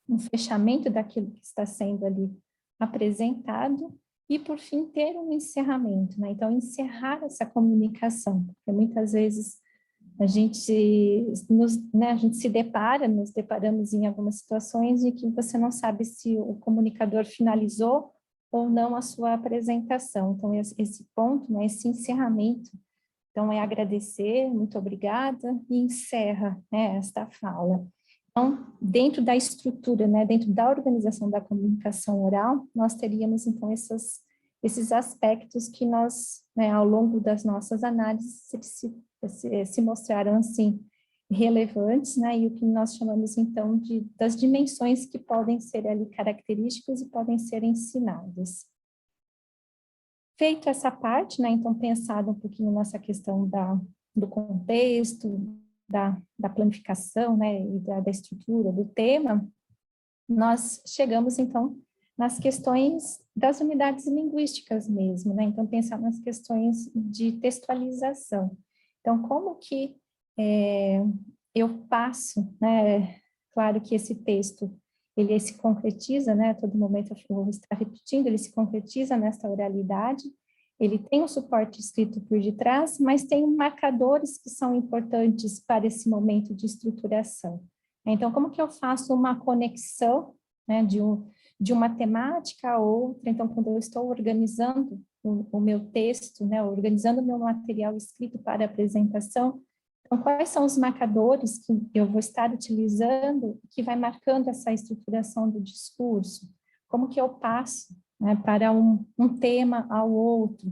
S3: um fechamento daquilo que está sendo ali apresentado, e, por fim, ter um encerramento, né? Então, encerrar essa comunicação, porque muitas vezes a gente nos deparamos em algumas situações em que você não sabe se o comunicador finalizou ou não a sua apresentação. Então, esse ponto, né, esse encerramento, então, é agradecer, muito obrigada, e encerra, né, esta fala. Então, dentro da estrutura, né, dentro da organização da comunicação oral, nós teríamos, então, esses aspectos que nós, né, ao longo das nossas análises, se mostraram, assim, relevantes, né, e o que nós chamamos, então, das dimensões que podem ser ali características e podem ser ensinadas. Feito essa parte, né, então, pensado um pouquinho nessa questão do contexto, da planificação, né, e da estrutura do tema, nós chegamos, então, nas questões das unidades linguísticas mesmo, né? Então, pensar nas questões de textualização. Então, como que eu passo, né? Claro que esse texto, ele se concretiza, né? A todo momento eu vou estar repetindo, ele se concretiza nessa oralidade, ele tem um suporte escrito por detrás, mas tem marcadores que são importantes para esse momento de estruturação. Então, como que eu faço uma conexão, né, de uma temática a outra? Então, quando eu estou organizando o meu texto, né, organizando o meu material escrito para apresentação, então, quais são os marcadores que eu vou estar utilizando que vai marcando essa estruturação do discurso? Como que eu passo, né, para um tema ao outro?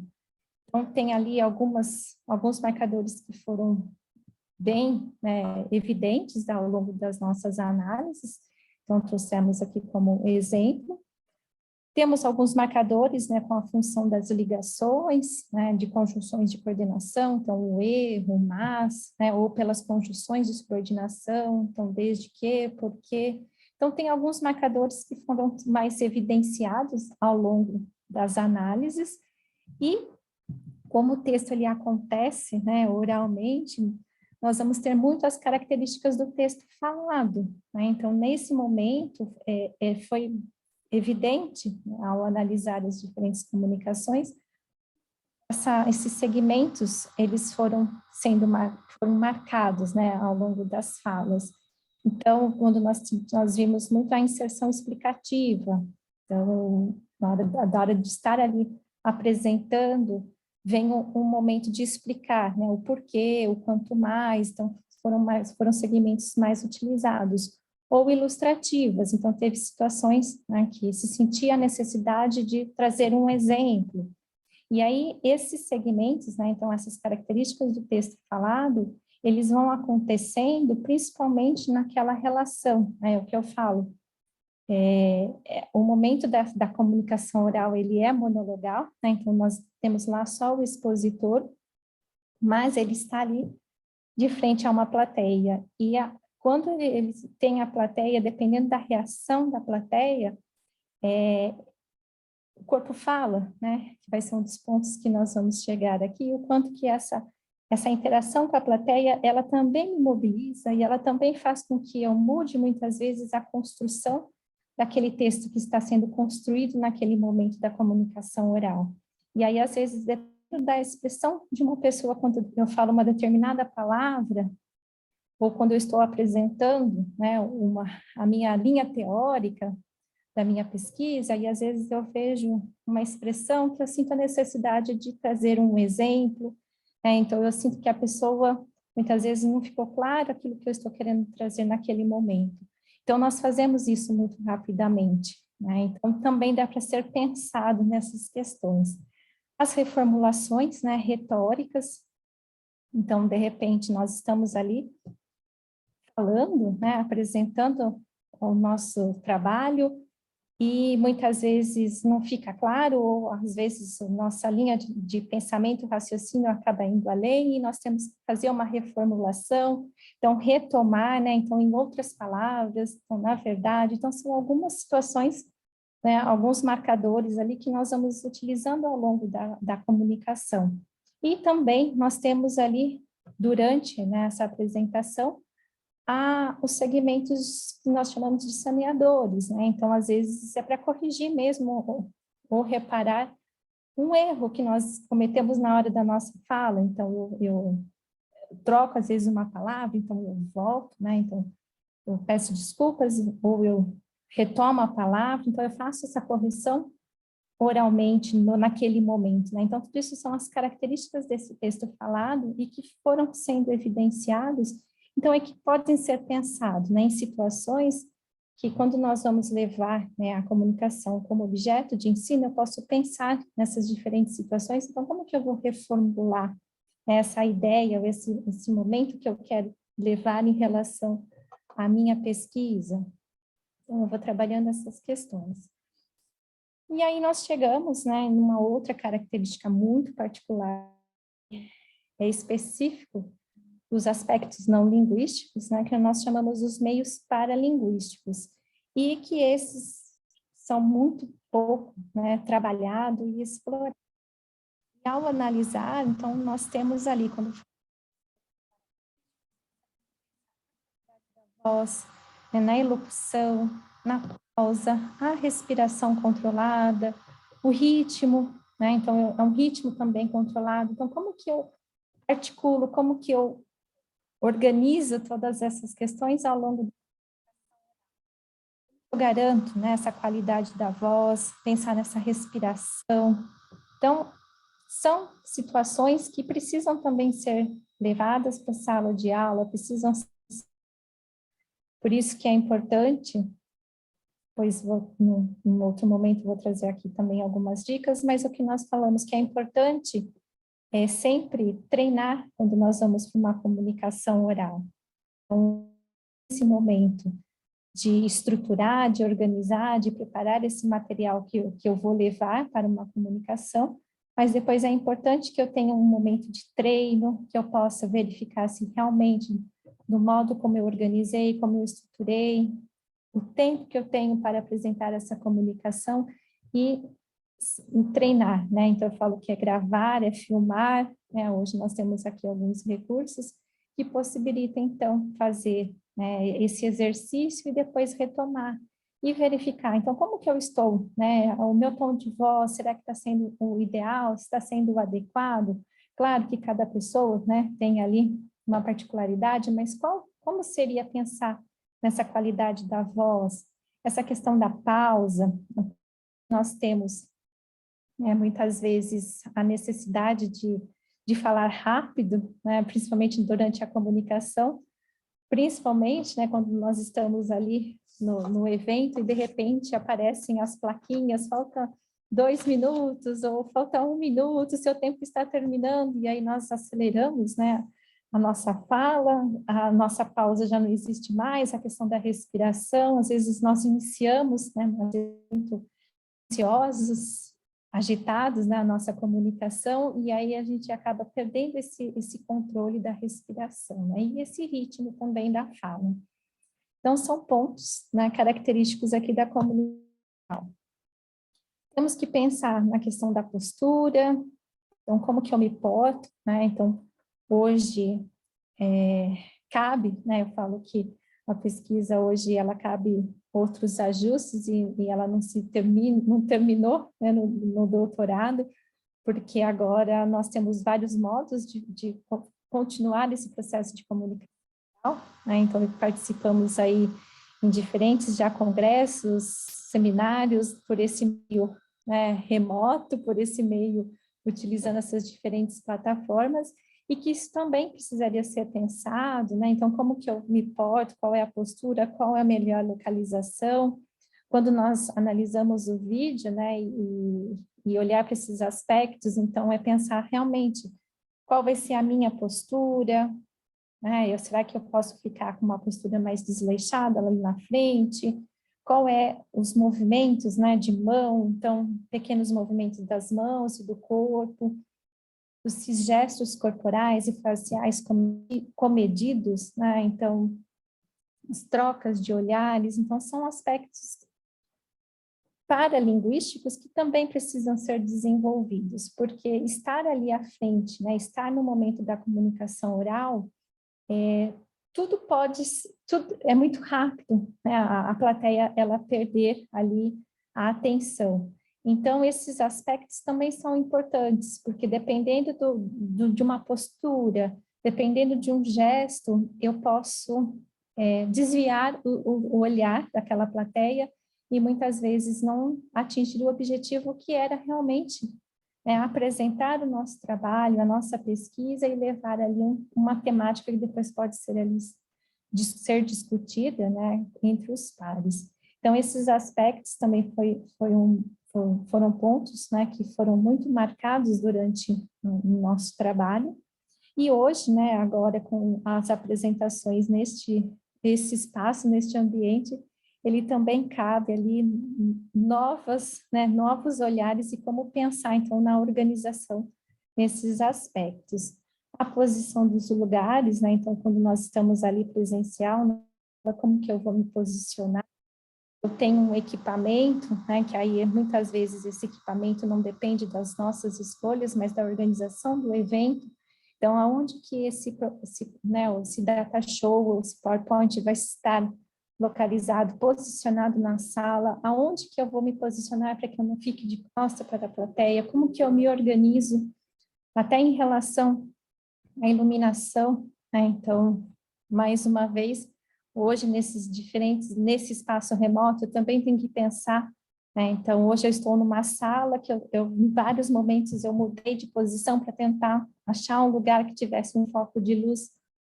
S3: Então, tem ali alguns marcadores que foram bem, né, evidentes ao longo das nossas análises, então trouxemos aqui como exemplo. Temos alguns marcadores, né, com a função das ligações, né, de conjunções de coordenação, então o erro, o mas, né, ou pelas conjunções de subordinação, então desde que, por quê. Então tem alguns marcadores que foram mais evidenciados ao longo das análises, e como o texto ele acontece, né, oralmente, nós vamos ter muito as características do texto falado, né? Então nesse momento foi evidente, né, ao analisar as diferentes comunicações, esses segmentos, eles foram marcados, né, ao longo das falas. Então, quando nós vimos muito a inserção explicativa, então, na hora de estar ali apresentando, vem um momento de explicar, né, o porquê, o quanto mais, então foram segmentos mais utilizados, ou ilustrativas, então teve situações, né, que se sentia a necessidade de trazer um exemplo. E aí, esses segmentos, né, então essas características do texto falado, eles vão acontecendo principalmente naquela relação, né, o que eu falo. O momento da comunicação oral, ele é monologal, né, então nós temos lá só o expositor, mas ele está ali de frente a uma plateia, e quando ele tem a plateia, dependendo da reação da plateia, o corpo fala, né, que vai ser um dos pontos que nós vamos chegar aqui, o quanto que essa interação com a plateia, ela também me mobiliza, e ela também faz com que eu mude muitas vezes a construção daquele texto que está sendo construído naquele momento da comunicação oral. E aí, às vezes, dependendo da expressão de uma pessoa, quando eu falo uma determinada palavra, ou quando eu estou apresentando, né, a minha linha teórica da minha pesquisa, e às vezes eu vejo uma expressão que eu sinto a necessidade de trazer um exemplo, né, então eu sinto que a pessoa, muitas vezes, não ficou claro aquilo que eu estou querendo trazer naquele momento. Então, nós fazemos isso muito rapidamente, né, então também dá para ser pensado nessas questões. As reformulações, né, retóricas, então, de repente, nós estamos ali falando, né, apresentando o nosso trabalho, e muitas vezes não fica claro, ou às vezes nossa linha de pensamento, raciocínio acaba indo além, e nós temos que fazer uma reformulação, então retomar, né, então em outras palavras, então na verdade, então são algumas situações, né, alguns marcadores ali que nós vamos utilizando ao longo da comunicação. E também nós temos ali, durante, né, essa apresentação, os segmentos que nós chamamos de saneadores, né? Então, às vezes, é para corrigir mesmo ou reparar um erro que nós cometemos na hora da nossa fala. Então, eu troco, às vezes, uma palavra, então eu volto, né? Então, eu peço desculpas, ou eu retomo a palavra, então eu faço essa correção oralmente naquele momento, né? Então, tudo isso são as características desse texto falado e que foram sendo evidenciados. Então, é que podem ser pensados, né, em situações que, quando nós vamos levar, né, a comunicação como objeto de ensino, eu posso pensar nessas diferentes situações. Então, como que eu vou reformular, né, essa ideia, esse momento que eu quero levar em relação à minha pesquisa? Então, eu vou trabalhando essas questões. E aí nós chegamos, né, em uma outra característica muito particular, específico dos aspectos não linguísticos, né, que nós chamamos os meios paralinguísticos, e que esses são muito pouco, né, trabalhados e explorados. E ao analisar, então, nós temos ali, quando voz, né, na elocução, na pausa, a respiração controlada, o ritmo, né? Então, é um ritmo também controlado. Então, como que eu articulo, como que eu organizo todas essas questões ao longo do... Eu garanto, né, essa qualidade da voz, pensar nessa respiração. Então, são situações que precisam também ser levadas para a sala de aula, precisam... Por isso que é importante, pois num outro momento vou trazer aqui também algumas dicas, mas o que nós falamos que é importante é sempre treinar quando nós vamos para uma comunicação oral. Então, esse momento de estruturar, de organizar, de preparar esse material que eu vou levar para uma comunicação, mas depois é importante que eu tenha um momento de treino, que eu possa verificar se realmente, no modo como eu organizei, como eu estruturei, o tempo que eu tenho para apresentar essa comunicação e treinar, né? Então, eu falo que é gravar, é filmar, né? Hoje nós temos aqui alguns recursos que possibilitam, então, fazer, né, esse exercício e depois retomar e verificar. Então, como que eu estou, né? O meu tom de voz, será que está sendo o ideal? Está sendo o adequado? Claro que cada pessoa, né, tem ali uma particularidade, mas como seria pensar nessa qualidade da voz, essa questão da pausa? Nós temos, né, muitas vezes a necessidade de falar rápido, né, principalmente durante a comunicação, principalmente, né, quando nós estamos ali no evento e de repente aparecem as plaquinhas, falta 2 minutos ou falta 1 minuto, seu tempo está terminando, e aí nós aceleramos, né, a nossa fala, a nossa pausa já não existe mais, a questão da respiração, às vezes nós iniciamos, né, muito ansiosos, agitados na nossa comunicação, e aí a gente acaba perdendo esse controle da respiração, né? E esse ritmo também da fala. Então, são pontos, né, característicos aqui da comunicação. Temos que pensar na questão da postura, então, como que eu me porto, né? Então, hoje, cabe, né, eu falo que a pesquisa hoje, ela cabe outros ajustes e ela não terminou, né, no doutorado, porque agora nós temos vários modos de continuar esse processo de comunicação, né? Então, participamos aí em diferentes já congressos, seminários, por esse meio, né, remoto, por esse meio, utilizando essas diferentes plataformas, e que isso também precisaria ser pensado, né? Então, como que eu me porto, qual é a postura, qual é a melhor localização? Quando nós analisamos o vídeo, né, e olhar para esses aspectos, então, é pensar realmente qual vai ser a minha postura, né? Será que eu posso ficar com uma postura mais desleixada ali na frente? Qual é os movimentos, né, de mão, então, pequenos movimentos das mãos e do corpo, os gestos corporais e faciais comedidos, né? Então, as trocas de olhares, então, são aspectos paralinguísticos que também precisam ser desenvolvidos, porque estar ali à frente, né, estar no momento da comunicação oral, tudo é muito rápido, né, a plateia, ela perder ali a atenção. Então, esses aspectos também são importantes, porque dependendo de uma postura, dependendo de um gesto, eu posso desviar o olhar daquela plateia e muitas vezes não atingir o objetivo que era realmente apresentar o nosso trabalho, a nossa pesquisa e levar ali uma temática que depois pode ser ali ser discutida, né, entre os pares. Então, esses aspectos também foram pontos, né, que foram muito marcados durante o nosso trabalho. E hoje, né, agora com as apresentações nesse espaço, neste ambiente, ele também cabe ali novos olhares e como pensar, então, na organização nesses aspectos. A posição dos lugares, né, então, quando nós estamos ali presencial, como que eu vou me posicionar, eu tenho um equipamento, né, que aí muitas vezes esse equipamento não depende das nossas escolhas, mas da organização do evento. Então, aonde que esse data show, ou esse PowerPoint vai estar localizado, posicionado na sala, aonde que eu vou me posicionar para que eu não fique de costas para a plateia, como que eu me organizo, até em relação à iluminação, né? Então, mais uma vez, hoje nesse espaço remoto, eu também tenho que pensar, né? Então, hoje eu estou numa sala que em vários momentos eu mudei de posição para tentar achar um lugar que tivesse um foco de luz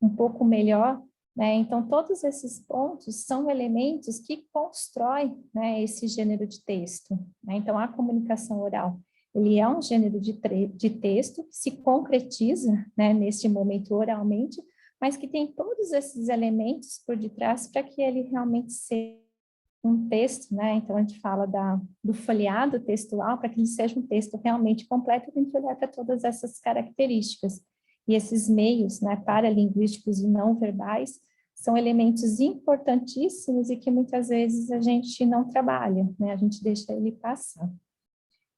S3: um pouco melhor, né? Então, todos esses pontos são elementos que constroem, né, esse gênero de texto, né? Então, a comunicação oral, ele é um gênero de texto que se concretiza, né, neste momento oralmente, mas que tem todos esses elementos por detrás para que ele realmente seja um texto, né? Então, a gente fala do folheado textual, para que ele seja um texto realmente completo, tem que olhar para todas essas características. E esses meios, né, paralinguísticos e não verbais, são elementos importantíssimos e que muitas vezes a gente não trabalha, né? A gente deixa ele passar.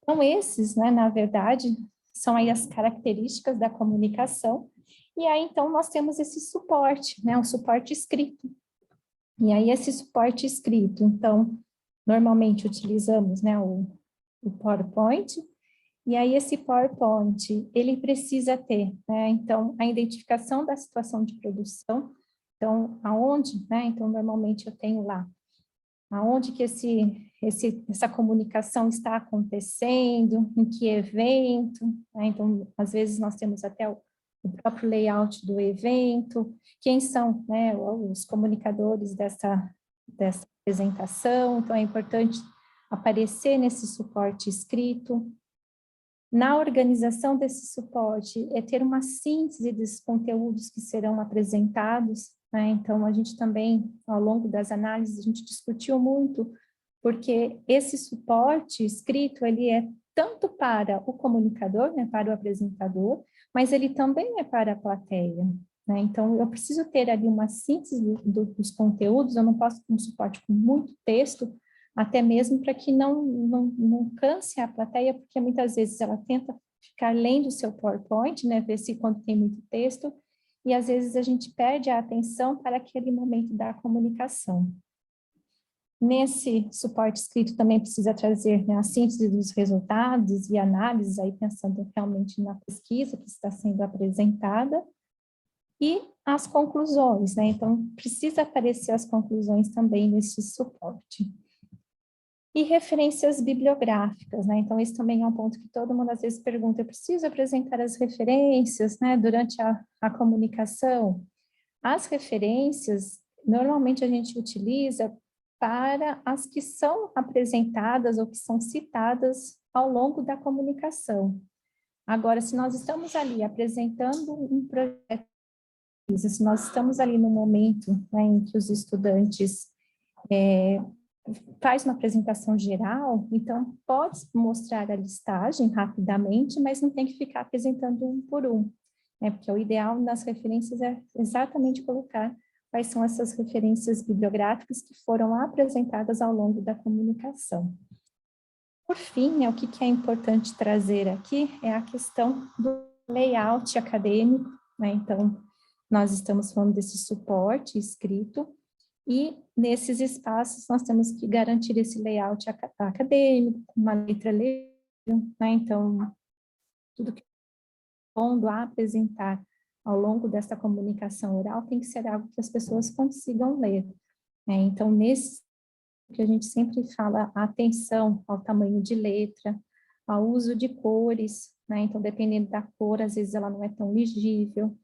S3: Então, esses, né, na verdade, são aí as características da comunicação. E aí, então, nós temos esse suporte, né, um suporte escrito. E aí, esse suporte escrito, então, normalmente utilizamos, né, o PowerPoint, e aí esse PowerPoint, ele precisa ter, né, então, a identificação da situação de produção, então, aonde, né, então, normalmente eu tenho lá, aonde que essa comunicação está acontecendo, em que evento, né, então, às vezes nós temos até o próprio layout do evento, quem são, né, os comunicadores dessa apresentação, então é importante aparecer nesse suporte escrito. Na organização desse suporte, é ter uma síntese dos conteúdos que serão apresentados, né? Então, a gente também, ao longo das análises, a gente discutiu muito, porque esse suporte escrito, ele é tanto para o comunicador, né, para o apresentador, mas ele também é para a plateia, né? Então, eu preciso ter ali uma síntese dos conteúdos, eu não posso ter um suporte com muito texto, até mesmo para que não canse a plateia, porque muitas vezes ela tenta ficar lendo o seu PowerPoint, né, ver se quando tem muito texto, e às vezes a gente perde a atenção para aquele momento da comunicação. Nesse suporte escrito também precisa trazer, né, a síntese dos resultados e análises, aí pensando realmente na pesquisa que está sendo apresentada, e as conclusões, né? Então, precisa aparecer as conclusões também nesse suporte. E referências bibliográficas, né? Então, esse também é um ponto que todo mundo às vezes pergunta, eu preciso apresentar as referências, né, durante a comunicação? As referências, normalmente a gente utiliza para as que são apresentadas ou que são citadas ao longo da comunicação. Agora, se nós estamos ali apresentando um projeto, se nós estamos ali no momento, né, em que os estudantes faz uma apresentação geral, então pode mostrar a listagem rapidamente, mas não tem que ficar apresentando um por um, né? Porque o ideal nas referências é exatamente colocar quais são essas referências bibliográficas que foram apresentadas ao longo da comunicação. Por fim, né, o que é importante trazer aqui é a questão do layout acadêmico, né? Então, nós estamos falando desse suporte escrito, e nesses espaços nós temos que garantir esse layout acadêmico, uma letra legível, né? Então, tudo que pondo a apresentar ao longo dessa comunicação oral tem que ser algo que as pessoas consigam ler, né? Então, nesse que a gente sempre fala, a atenção ao tamanho de letra, ao uso de cores, né? Então, dependendo da cor, às vezes ela não é tão legível.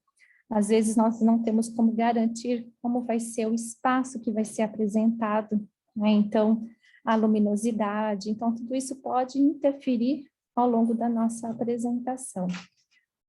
S3: Às vezes nós não temos como garantir como vai ser o espaço que vai ser apresentado, né? Então, a luminosidade, então tudo isso pode interferir ao longo da nossa apresentação.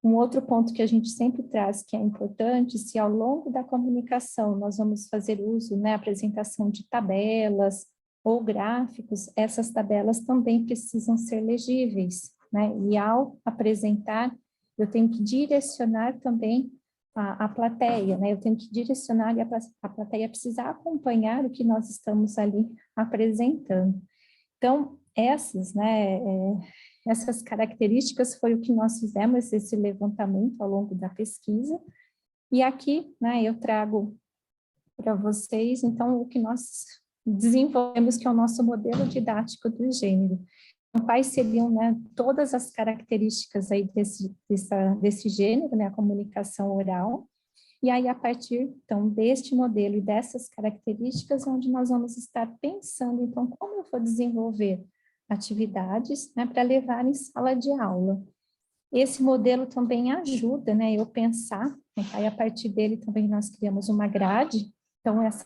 S3: Um outro ponto que a gente sempre traz que é importante, se ao longo da comunicação nós vamos fazer uso, né, apresentação de tabelas ou gráficos, essas tabelas também precisam ser legíveis, né? E ao apresentar, eu tenho que direcionar também a plateia, né? Eu tenho que direcionar e a plateia precisa acompanhar o que nós estamos ali apresentando. Então, essas, né, essas características foi o que nós fizemos, esse levantamento ao longo da pesquisa, e aqui, né, eu trago para vocês, então, o que nós desenvolvemos, que é o nosso modelo didático do gênero. Então, quais seriam, né, todas as características aí desse gênero, né, a comunicação oral, e aí, a partir, então, deste modelo e dessas características, onde nós vamos estar pensando, então, como eu vou desenvolver atividades, né, para levar em sala de aula. Esse modelo também ajuda, né, eu pensar, né, aí a partir dele também nós criamos uma grade, então, essa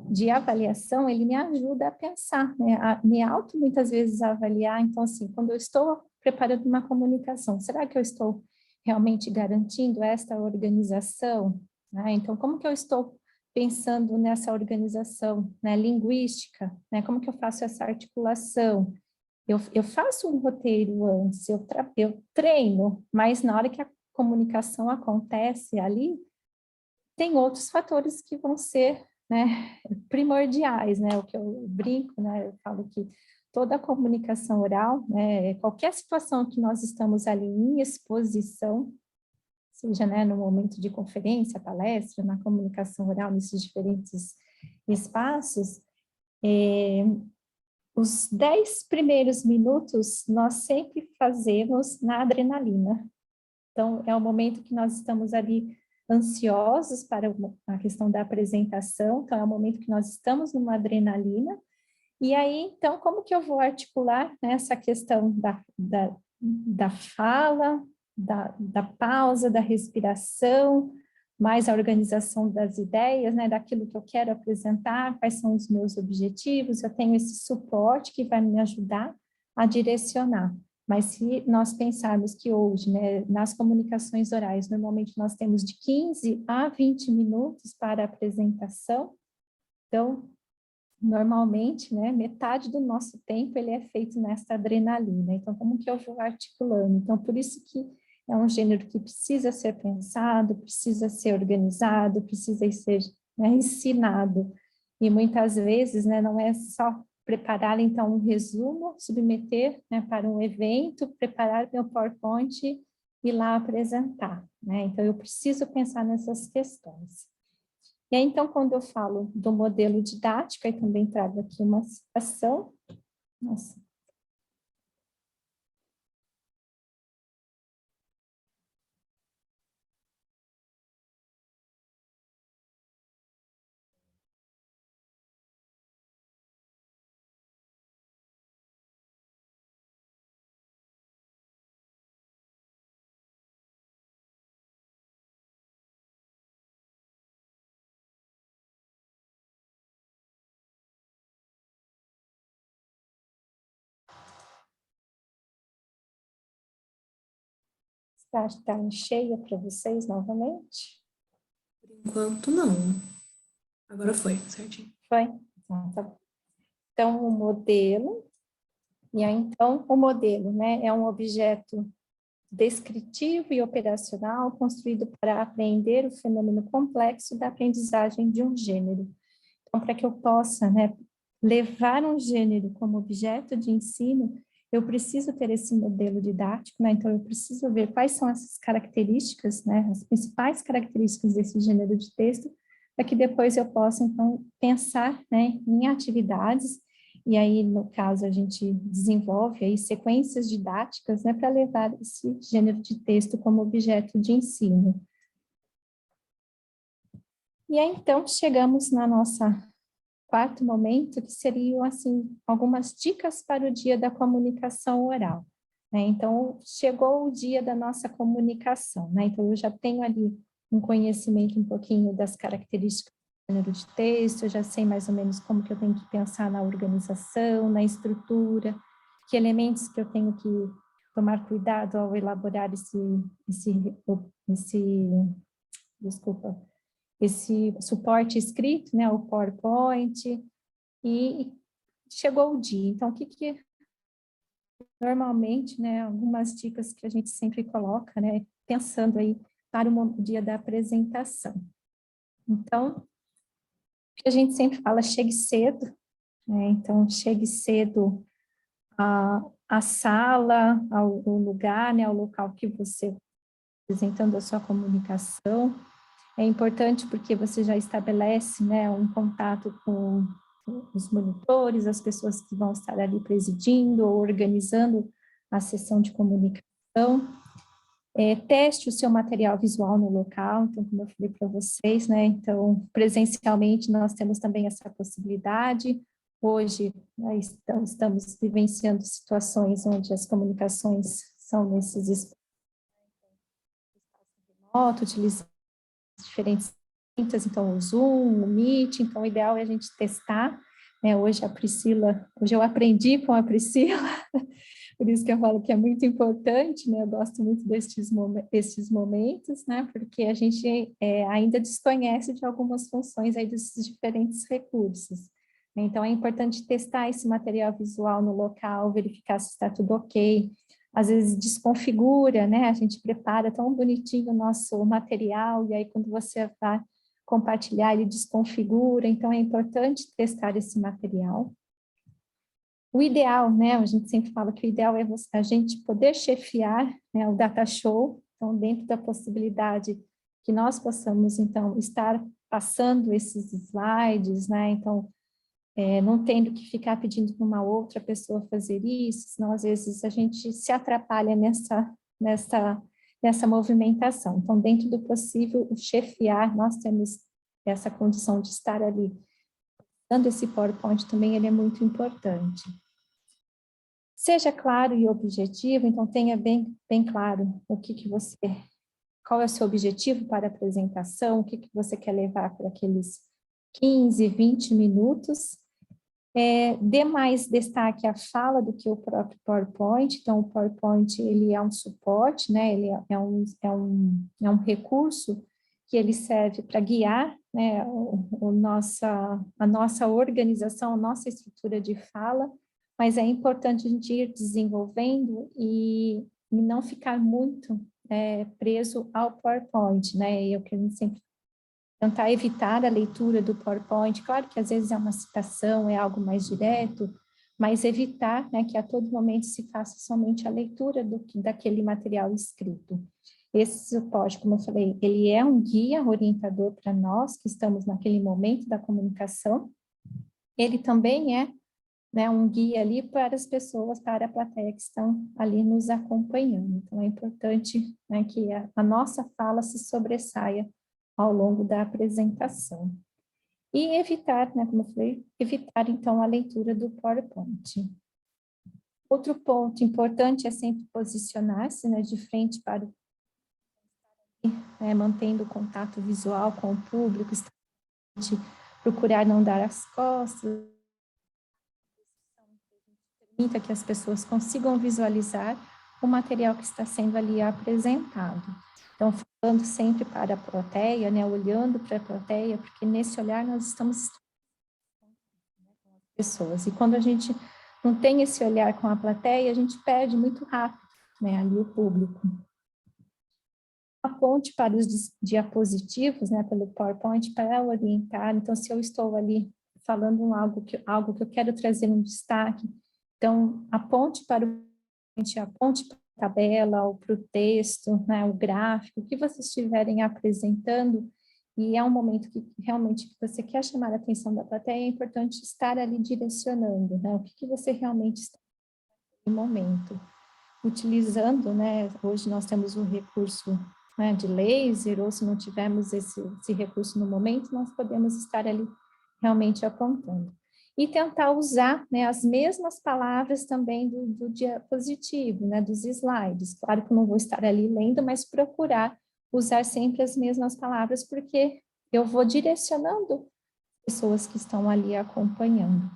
S3: de avaliação, ele me ajuda a pensar, né, a me muitas vezes avaliar, então, assim, quando eu estou preparando uma comunicação, será que eu estou realmente garantindo esta organização, né? Então, como que eu estou pensando nessa organização, né, linguística, né? Como que eu faço essa articulação? Eu faço um roteiro antes, eu treino, mas na hora que a comunicação acontece ali, tem outros fatores que vão ser, né, primordiais, né? O que eu brinco, né? Eu falo que toda a comunicação oral, né, qualquer situação que nós estamos ali em exposição, seja, né, no momento de conferência, palestra, na comunicação oral, nesses diferentes espaços, os 10 primeiros minutos nós sempre fazemos na adrenalina. Então, é o momento que nós estamos ali ansiosos para a questão da apresentação, então é o momento que nós estamos numa adrenalina. E aí, então, como que eu vou articular, né, essa questão da fala, da pausa, da respiração, mais a organização das ideias, né, daquilo que eu quero apresentar, quais são os meus objetivos, eu tenho esse suporte que vai me ajudar a direcionar. Mas se nós pensarmos que hoje, né, nas comunicações orais, normalmente nós temos de 15 a 20 minutos para a apresentação, então, normalmente, né, metade do nosso tempo ele é feito nessa adrenalina. Então, como que eu vou articulando? Então, por isso que é um gênero que precisa ser pensado, precisa ser organizado, precisa ser, né, ensinado. E muitas vezes, né, não é só preparar, então, um resumo, submeter, né, para um evento, preparar meu PowerPoint e ir lá apresentar, né? Então, eu preciso pensar nessas questões. E aí, então, quando eu falo do modelo didático, eu também trago aqui uma situação. Nossa. Está cheia para vocês novamente?
S7: Por enquanto, não. Agora foi, certinho.
S3: Foi? Então, tá bom. Então, o modelo, e aí, então, o modelo, né, é um objeto descritivo e operacional construído para apreender o fenômeno complexo da aprendizagem de um gênero. Então, para que eu possa, né, levar um gênero como objeto de ensino, eu preciso ter esse modelo didático, né? Então eu preciso ver quais são essas características, né, as principais características desse gênero de texto, para que depois eu possa, então, pensar, né, em atividades, e aí, no caso, a gente desenvolve aí sequências didáticas, né, para levar esse gênero de texto como objeto de ensino. E aí, então, chegamos na nossa quarto momento, que seriam, assim, algumas dicas para o dia da comunicação oral, né? Então, chegou o dia da nossa comunicação, né? Então, eu já tenho ali um conhecimento um pouquinho das características do gênero de texto, eu já sei mais ou menos como que eu tenho que pensar na organização, na estrutura, que elementos que eu tenho que tomar cuidado ao elaborar esse suporte escrito, né, o PowerPoint, e chegou o dia. Então, o que normalmente, né, algumas dicas que a gente sempre coloca, né, pensando aí para o dia da apresentação. Então, a gente sempre fala, chegue cedo, né? Então, chegue cedo à sala, ao lugar, né? Ao local que você está apresentando a sua comunicação. É importante porque você já estabelece, né, um contato com os monitores, as pessoas que vão estar ali presidindo ou organizando a sessão de comunicação. Teste o seu material visual no local, então, como eu falei para vocês, né, então, presencialmente nós temos também essa possibilidade. Hoje, né, estamos vivenciando situações onde as comunicações são nesses espaços remotos, utilizando diferentes ferramentas, então o Zoom, o Meet, então o ideal é a gente testar, né, hoje eu aprendi com a Priscila, por isso que eu falo que é muito importante, né, eu gosto muito destes momentos, né, porque a gente ainda desconhece de algumas funções aí desses diferentes recursos. Então é importante testar esse material visual no local, verificar se está tudo ok. Às vezes desconfigura, né? A gente prepara tão bonitinho o nosso material, e aí quando você vai compartilhar, ele desconfigura, então é importante testar esse material. O ideal, né? A gente sempre fala que o ideal é a gente poder chefiar, né, o data show, então dentro da possibilidade que nós possamos, então, estar passando esses slides, né? Então, não tendo que ficar pedindo para uma outra pessoa fazer isso, senão às vezes a gente se atrapalha nessa movimentação. Então, dentro do possível, o chefiar, nós temos essa condição de estar ali. Dando esse PowerPoint também, ele é muito importante. Seja claro e objetivo, então tenha bem claro qual é o seu objetivo para a apresentação, o que você quer levar para aqueles 15, 20 minutos. Dê mais destaque à fala do que o próprio PowerPoint. Então, o PowerPoint, ele é um suporte, né? Ele é um recurso que ele serve para guiar, né, a nossa organização, a nossa estrutura de fala, mas é importante a gente ir desenvolvendo e não ficar muito preso ao PowerPoint, né? Eu quero sempre tentar evitar a leitura do PowerPoint. Claro que às vezes é uma citação, é algo mais direto, mas evitar, né, que a todo momento se faça somente a leitura daquele material escrito. Esse suporte, como eu falei, ele é um guia orientador para nós que estamos naquele momento da comunicação. Ele também é, né, um guia ali para as pessoas, para a plateia que estão ali nos acompanhando. Então, é importante, né, que a nossa fala se sobressaia ao longo da apresentação. E evitar, né, como eu falei, evitar então a leitura do PowerPoint. Outro ponto importante é sempre posicionar-se, né, de frente para o mantendo o contato visual com o público, procurar não dar as costas, permita que as pessoas consigam visualizar o material que está sendo ali apresentado. Então, falando sempre para a plateia, né, olhando para a plateia, porque nesse olhar nós estamos com as pessoas. E quando a gente não tem esse olhar com a plateia, a gente perde muito rápido, né, ali o público. Aponte para os diapositivos, né, pelo PowerPoint, para orientar. Então, se eu estou ali falando algo que eu quero trazer um destaque, então, aponte para a tabela, ou para o texto, né, o gráfico, o que vocês estiverem apresentando, e é um momento que realmente você quer chamar a atenção da plateia, é importante estar ali direcionando, né, o que você realmente está no momento. Utilizando, né, hoje nós temos o recurso, né, de laser, ou se não tivermos esse recurso no momento, nós podemos estar ali realmente apontando. E tentar usar, né, as mesmas palavras também do diapositivo, né, dos slides. Claro que eu não vou estar ali lendo, mas procurar usar sempre as mesmas palavras, porque eu vou direcionando pessoas que estão ali acompanhando.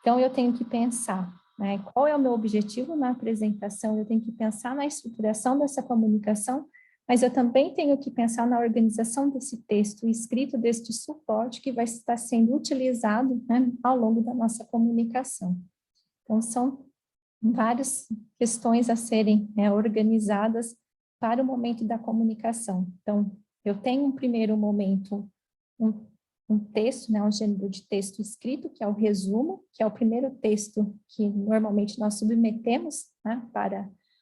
S3: Então, eu tenho que pensar, né, qual é o meu objetivo na apresentação, eu tenho que pensar na estruturação dessa comunicação, mas eu também tenho que pensar na organização desse texto escrito, deste suporte que vai estar sendo utilizado, né, ao longo da nossa comunicação. Então, são várias questões a serem, né, organizadas para o momento da comunicação. Então, eu tenho um primeiro momento, um texto, né, um gênero de texto escrito, que é o resumo, que é o primeiro texto que normalmente nós submetemos, né,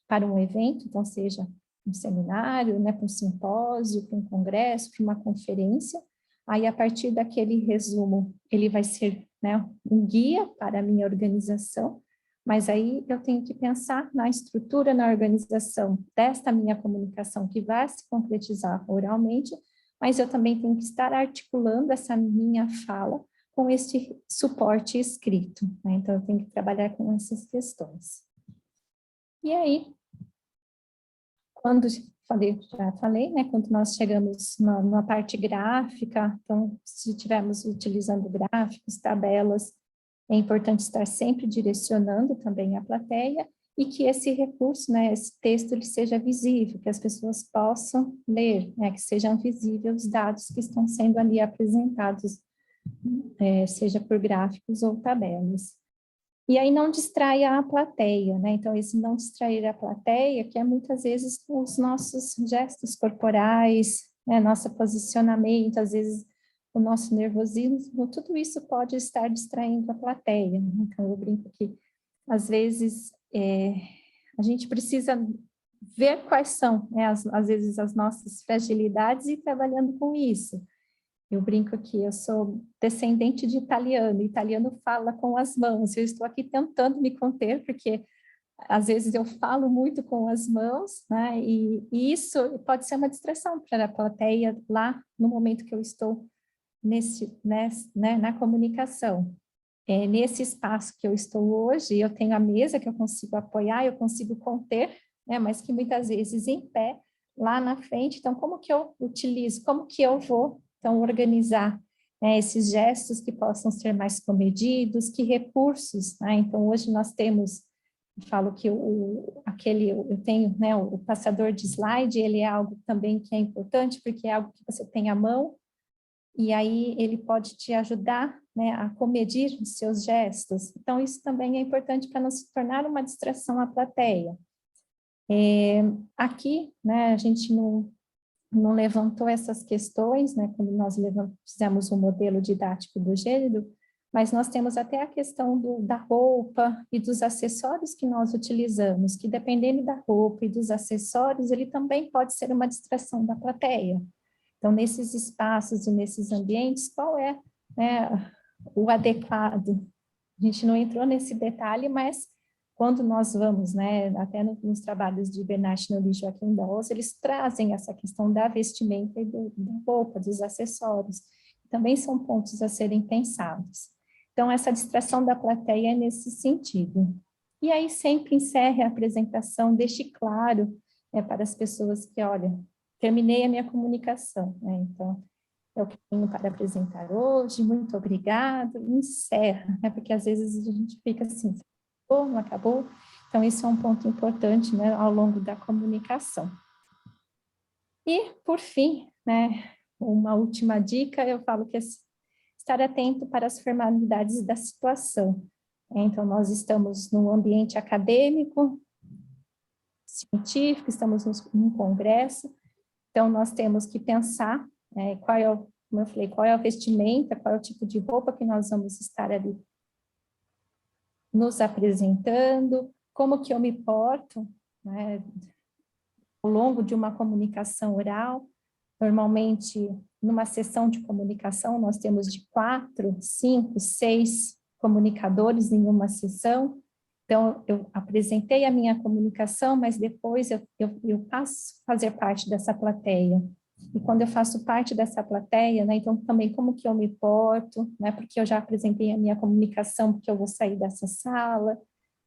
S3: para um evento, então seja um seminário, né, para um simpósio, para um congresso, para uma conferência. Aí, a partir daquele resumo, ele vai ser, né, um guia para a minha organização, mas aí eu tenho que pensar na estrutura, na organização desta minha comunicação, que vai se concretizar oralmente, mas eu também tenho que estar articulando essa minha fala com este suporte escrito, né? Então, eu tenho que trabalhar com essas questões. E aí, quando já falei, né, quando nós chegamos na parte gráfica, então, se estivermos utilizando gráficos, tabelas, é importante estar sempre direcionando também a plateia e que esse recurso, né, esse texto, ele seja visível, que as pessoas possam ler, né, que sejam visíveis os dados que estão sendo ali apresentados, seja por gráficos ou tabelas. E aí não distraia a plateia, né? Então, esse não distrair a plateia, que é muitas vezes com os nossos gestos corporais, né? Nosso posicionamento, às vezes o nosso nervosismo, tudo isso pode estar distraindo a plateia. Então, eu brinco que, às vezes, a gente precisa ver quais são, né, às vezes, as nossas fragilidades e ir trabalhando com isso. Eu brinco que eu sou descendente de italiano, italiano fala com as mãos, eu estou aqui tentando me conter, porque às vezes eu falo muito com as mãos, né, e isso pode ser uma distração para a plateia lá no momento que eu estou na comunicação. Nesse espaço que eu estou hoje, eu tenho a mesa que eu consigo apoiar, eu consigo conter, né, mas que muitas vezes em pé, lá na frente, então como que eu utilizo, como que eu vou então, organizar, né, esses gestos que possam ser mais comedidos, que recursos, né? Então, hoje nós temos, eu falo que eu tenho, né, o passador de slide, ele é algo também que é importante, porque é algo que você tem à mão, e aí ele pode te ajudar, né, a comedir os seus gestos. Então, isso também é importante para não se tornar uma distração à plateia. Aqui, né, a gente não levantou essas questões, né, quando nós fizemos o modelo didático do gênero, mas nós temos até a questão da roupa e dos acessórios que nós utilizamos, que dependendo da roupa e dos acessórios, ele também pode ser uma distração da plateia. Então, nesses espaços e nesses ambientes, qual é, né, o adequado? A gente não entrou nesse detalhe, mas quando nós vamos, né, até nos trabalhos de Bernard Nouri e Joaquim Dawes, eles trazem essa questão da vestimenta e da roupa, dos acessórios. Também são pontos a serem pensados. Então, essa distração da plateia é nesse sentido. E aí, sempre encerre a apresentação, deixe claro, né, para as pessoas que, olha, terminei a minha comunicação, né, então, é o que tenho para apresentar hoje, muito obrigado, encerra, né, porque às vezes a gente fica assim, não acabou? Então, isso é um ponto importante, né, ao longo da comunicação. E, por fim, né, uma última dica, eu falo que é estar atento para as formalidades da situação. Então, nós estamos num ambiente acadêmico, científico, estamos num congresso, então nós temos que pensar como eu falei, qual é a vestimenta, qual é o tipo de roupa que nós vamos estar ali nos apresentando, como que eu me porto, né, ao longo de uma comunicação oral. Normalmente, numa sessão de comunicação, nós temos de 4, 5, 6 comunicadores em uma sessão. Então, eu apresentei a minha comunicação, mas depois eu passo a fazer parte dessa plateia. E quando eu faço parte dessa plateia, né, então também como que eu me porto, né, porque eu já apresentei a minha comunicação, porque eu vou sair dessa sala.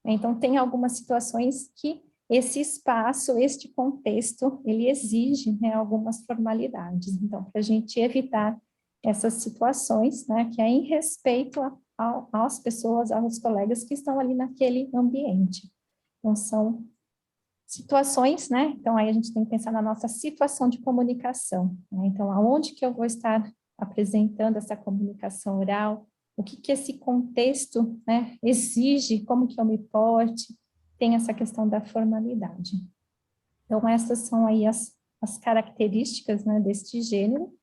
S3: Então, tem algumas situações que esse espaço, este contexto, ele exige, né, algumas formalidades. Então, para a gente evitar essas situações, né, que é em respeito às pessoas, aos colegas que estão ali naquele ambiente. Então, são situações, né? Então, aí a gente tem que pensar na nossa situação de comunicação, né? Então, aonde que eu vou estar apresentando essa comunicação oral, o que esse contexto, né, exige, como que eu me porte, tem essa questão da formalidade. Então, essas são aí as características, né, deste gênero.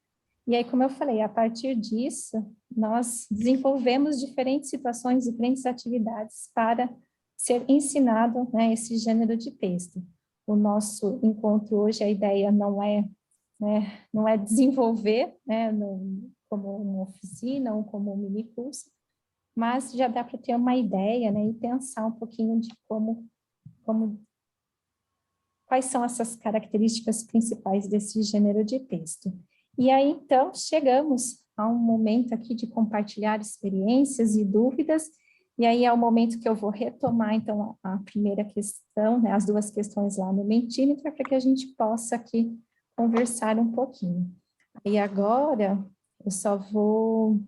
S3: E aí, como eu falei, a partir disso, nós desenvolvemos diferentes situações, diferentes atividades para ser ensinado, né, esse gênero de texto. O nosso encontro hoje, a ideia não é, né, não é desenvolver, né, como uma oficina ou como um mini curso, mas já dá para ter uma ideia, né, e pensar um pouquinho de quais são essas características principais desse gênero de texto. E aí, então, chegamos a um momento aqui de compartilhar experiências e dúvidas, e aí é o momento que eu vou retomar, então, a primeira questão, né, as duas questões lá no Mentimeter, para que a gente possa aqui conversar um pouquinho. E agora, eu só vou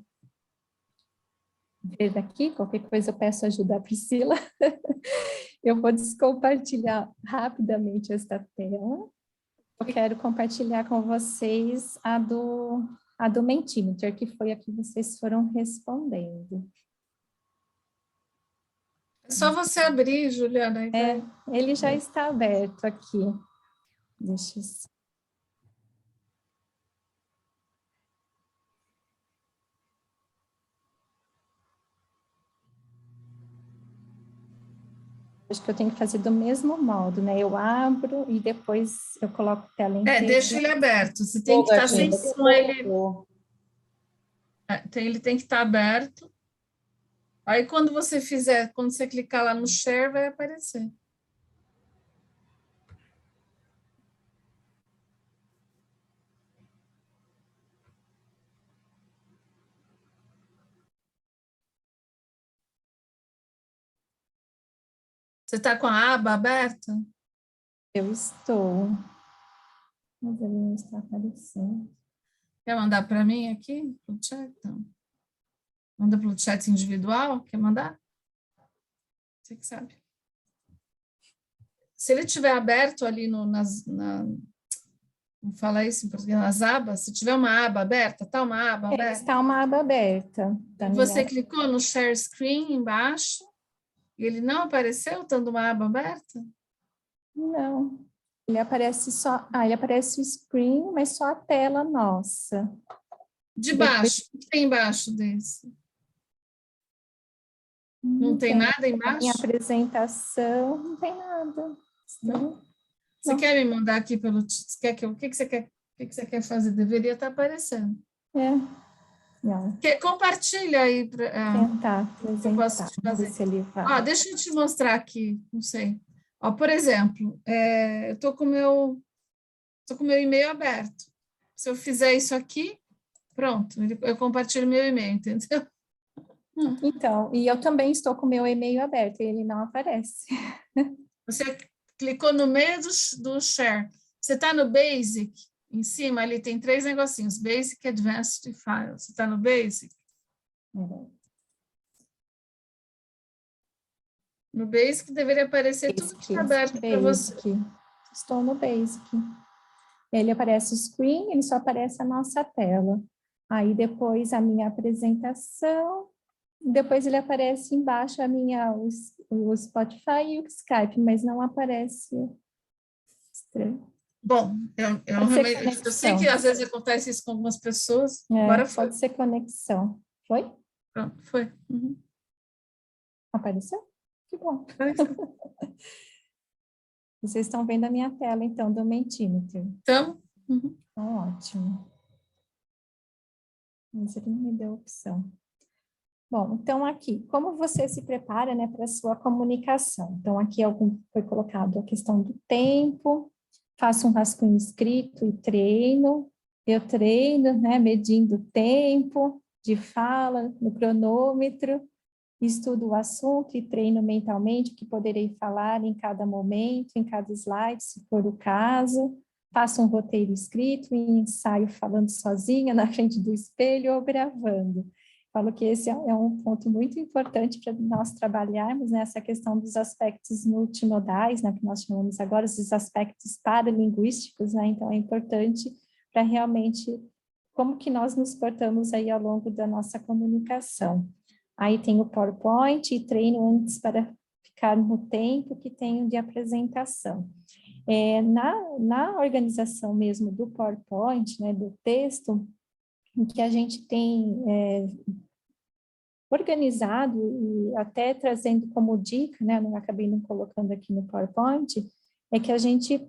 S3: ver daqui, qualquer coisa eu peço ajuda à Priscila. Eu vou descompartilhar rapidamente esta tela. Eu quero compartilhar com vocês a do Mentimeter, que foi a que vocês foram respondendo.
S1: É só você abrir, Juliana. Aí vai.
S3: Ele já está aberto aqui. Deixa eu... Acho que eu tenho que fazer do mesmo modo, né? Eu abro e depois eu coloco tela inteira.
S1: Deixa ele aberto. Você tem que estar sem som, ele tem que estar aberto. Aí quando você fizer, quando você clicar lá no share, vai aparecer. Você está com a aba aberta?
S3: Eu estou. Mas ele não está aparecendo.
S1: Quer mandar para mim aqui? Pro chat? Não. Manda para o chat individual? Quer mandar? Você que sabe. Se ele estiver aberto ali vamos falar isso em português, nas abas, se tiver uma aba aberta, está uma aba aberta?
S3: Está uma aba aberta.
S1: Você clicou no share screen embaixo e ele não apareceu, estando uma aba aberta?
S3: Não. Ele aparece só... ele aparece o screen, mas só a tela nossa.
S1: De baixo, o que tem embaixo desse? Não tem nada embaixo?
S3: Minha apresentação, não tem nada.
S1: Não? Você quer me mandar aqui pelo... O que você quer fazer? Deveria estar aparecendo.
S3: Não.
S1: Compartilha aí.
S3: Tentar apresentar.
S1: Eu posso te fazer.
S3: Se ele vai.
S1: Deixa eu te mostrar aqui, não sei. Por exemplo, eu estou com o meu e-mail aberto. Se eu fizer isso aqui, pronto, eu compartilho meu e-mail, entendeu?
S3: Então, e eu também estou com o meu e-mail aberto, e ele não aparece.
S1: Você clicou no meio do share. Você está no Basic, em cima ali tem 3 negocinhos, Basic, Advanced e Files. Você está no Basic? No Basic deveria aparecer tudo que está aberto para você.
S3: Estou no Basic. Ele aparece o screen, ele só aparece a nossa tela. Aí depois a minha apresentação, depois ele aparece embaixo o Spotify e o Skype, mas não aparece. Estranho.
S1: Bom, eu sei que às vezes acontece isso com algumas pessoas. Agora foi.
S3: Pode ser conexão. Foi?
S1: Pronto, foi. Uhum.
S3: Apareceu? Que bom. Vocês estão vendo a minha tela, então, do Mentimeter.
S1: Então? Uhum.
S3: Ótimo. Mas ele não me deu opção. Bom, então aqui, como você se prepara, né, para a sua comunicação? Então, aqui foi colocado a questão do tempo, faço um rascunho escrito e treino. Eu treino, né, medindo o tempo de fala no cronômetro, estudo o assunto e treino mentalmente o que poderei falar em cada momento, em cada slide, se for o caso. Faço um roteiro escrito e ensaio falando sozinha na frente do espelho ou gravando. Falo que esse é um ponto muito importante para nós trabalharmos, né, essa questão dos aspectos multimodais, né, que nós chamamos agora, os aspectos paralinguísticos, né, então é importante para realmente como que nós nos portamos aí ao longo da nossa comunicação. Aí tem o PowerPoint e treino antes para ficar no tempo que tenho de apresentação. Na organização mesmo do PowerPoint, né, do texto, em que a gente tem organizado e até trazendo como dica, né, não acabei não colocando aqui no PowerPoint, é que a gente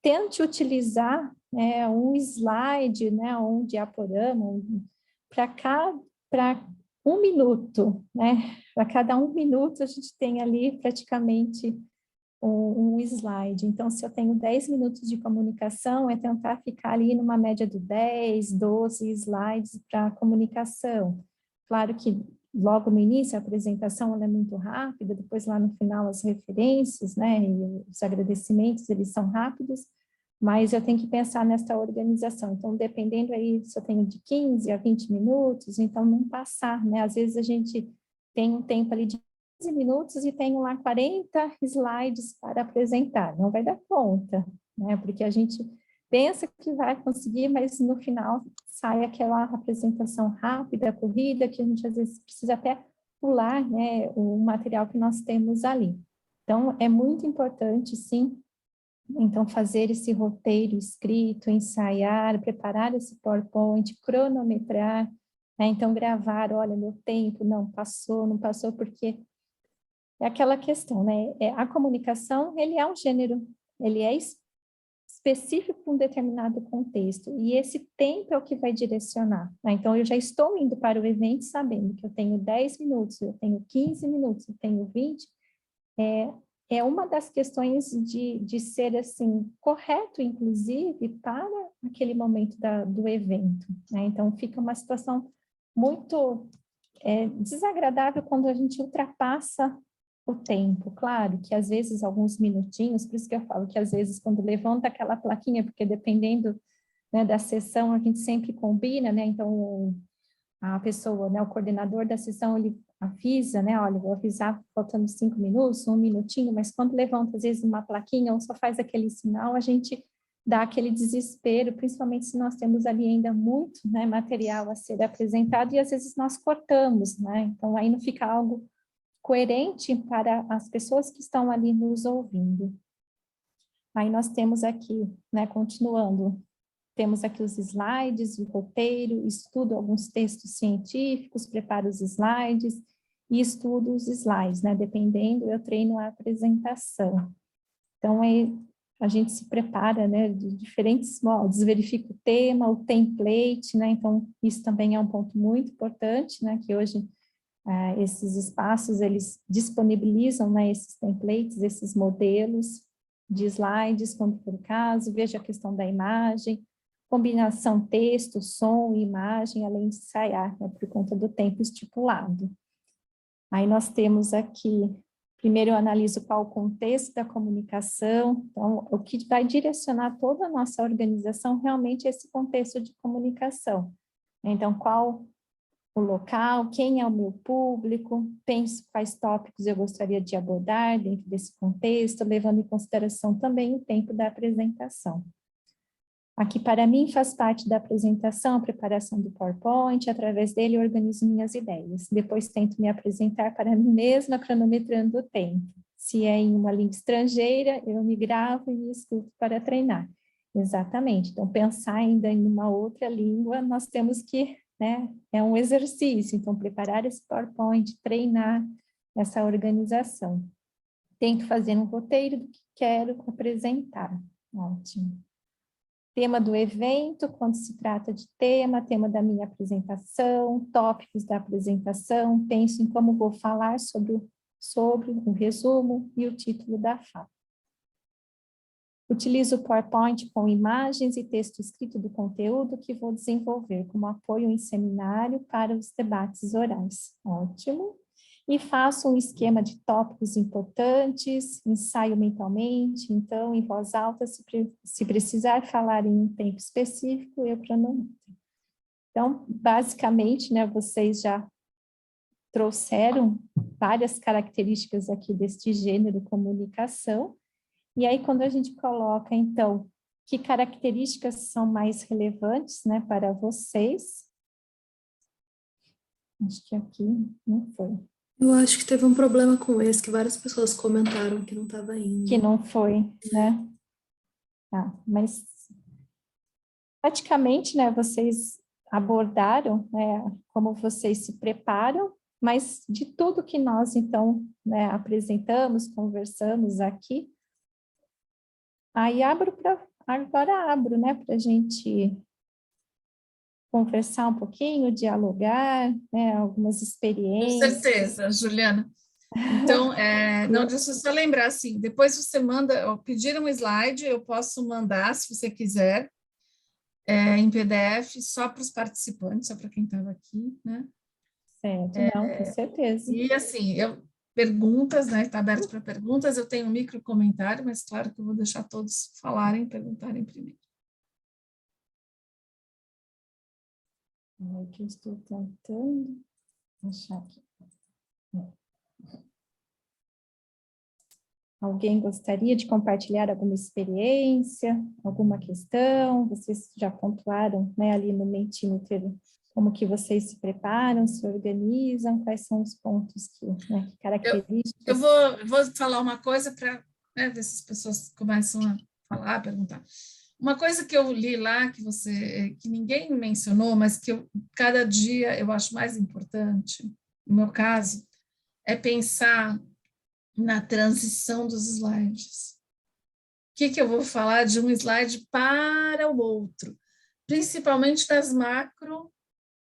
S3: tente utilizar, né, um slide, né, um diaporama para 1 minuto, né? Para cada 1 minuto a gente tem ali praticamente um slide. Então, se eu tenho 10 minutos de comunicação, é tentar ficar ali numa média de 10, 12 slides para comunicação. Claro que logo no início a apresentação ela é muito rápida, depois lá no final as referências, né, e os agradecimentos, eles são rápidos, mas eu tenho que pensar nessa organização. Então, dependendo aí se eu tenho de 15 a 20 minutos, então não passar, né? Às vezes a gente tem um tempo ali de 15 minutos e tenho lá 40 slides para apresentar. Não vai dar conta, né? Porque a gente pensa que vai conseguir, mas no final sai aquela apresentação rápida, corrida, que a gente às vezes precisa até pular, né, o material que nós temos ali. Então, é muito importante, sim, então fazer esse roteiro escrito, ensaiar, preparar esse PowerPoint, cronometrar, né? Então gravar, olha, meu tempo, não passou, porque é aquela questão, né? A comunicação, ele é um gênero, ele é específico para um determinado contexto, e esse tempo é o que vai direcionar, né? Então, eu já estou indo para o evento sabendo que eu tenho 10 minutos, eu tenho 15 minutos, eu tenho 20, é uma das questões de ser, assim, correto, inclusive, para aquele momento do evento, né? Então, fica uma situação muito desagradável quando a gente ultrapassa o tempo. Claro que às vezes alguns minutinhos, por isso que eu falo que às vezes quando levanta aquela plaquinha, porque dependendo, né, da sessão, a gente sempre combina, né, então a pessoa, né, o coordenador da sessão, ele avisa, né, olha, vou avisar faltando 5 minutos, 1 minutinho, mas quando levanta às vezes uma plaquinha ou só faz aquele sinal, a gente dá aquele desespero, principalmente se nós temos ali ainda muito, né, material a ser apresentado e às vezes nós cortamos, né, então aí não fica algo coerente para as pessoas que estão ali nos ouvindo. Aí nós temos aqui, né, continuando, temos aqui os slides, o roteiro, estudo alguns textos científicos, preparo os slides e estudo os slides, né, dependendo, eu treino a apresentação. Então, a gente se prepara, né, de diferentes modos, verifica o tema, o template, né, então isso também é um ponto muito importante, né, que hoje esses espaços, eles disponibilizam, né, esses templates, esses modelos de slides, quando for o caso, veja a questão da imagem, combinação texto, som e imagem, além de ensaiar, né, por conta do tempo estipulado. Aí nós temos aqui, primeiro eu analiso qual o contexto da comunicação, então o que vai direcionar toda a nossa organização realmente é esse contexto de comunicação. Então, qual o local, quem é o meu público, penso quais tópicos eu gostaria de abordar dentro desse contexto, levando em consideração também o tempo da apresentação. Aqui, para mim, faz parte da apresentação, a preparação do PowerPoint, através dele eu organizo minhas ideias. Depois tento me apresentar para mim mesma, cronometrando o tempo. Se é em uma língua estrangeira, eu me gravo e me escuto para treinar. Exatamente. Então, pensar ainda em uma outra língua, nós temos que, né, é um exercício. Então, preparar esse PowerPoint, treinar essa organização. Tento fazer um roteiro do que quero apresentar. Ótimo. Tema do evento, quando se trata de tema da minha apresentação, tópicos da apresentação, penso em como vou falar sobre o resumo e o título da fala. Utilizo o PowerPoint com imagens e texto escrito do conteúdo que vou desenvolver como apoio em seminário para os debates orais. Ótimo. E faço um esquema de tópicos importantes, ensaio mentalmente, então, em voz alta, se precisar falar em um tempo específico, eu cronometro. Então, basicamente, né, vocês já trouxeram várias características aqui deste gênero comunicação, e aí quando a gente coloca, então, que características são mais relevantes, né, para vocês, acho que aqui não foi.
S7: Eu acho que teve um problema com esse, que várias pessoas comentaram que não estava indo.
S3: Que não foi, né? Tá, mas praticamente, né, vocês abordaram, né, como vocês se preparam, mas de tudo que nós, então, né, apresentamos, conversamos aqui, aí agora abro, né, para a gente conversar um pouquinho, dialogar, né, algumas
S1: Com
S3: experiências.
S1: certeza, Juliana. Então, não, deixa eu só lembrar, assim, depois você manda, pedir um slide, eu posso mandar, se você quiser, em PDF, só para os participantes, só para quem estava aqui, né?
S3: Certo, não, com certeza.
S1: E, assim, perguntas, né, está aberto para perguntas, eu tenho um micro comentário, mas claro que eu vou deixar todos falarem, perguntarem primeiro.
S3: É que eu estou tentando achar aqui. Alguém gostaria de compartilhar alguma experiência, alguma questão? Vocês já pontuaram, né, ali no Mentimeter, como que vocês se preparam, se organizam, quais são os pontos né, que características?
S1: Eu vou falar uma coisa para, né, ver se as pessoas começam a falar, a perguntar. Uma coisa que eu li lá, que ninguém mencionou, mas que cada dia eu acho mais importante, no meu caso, é pensar na transição dos slides. O que eu vou falar de um slide para o outro? Principalmente das macro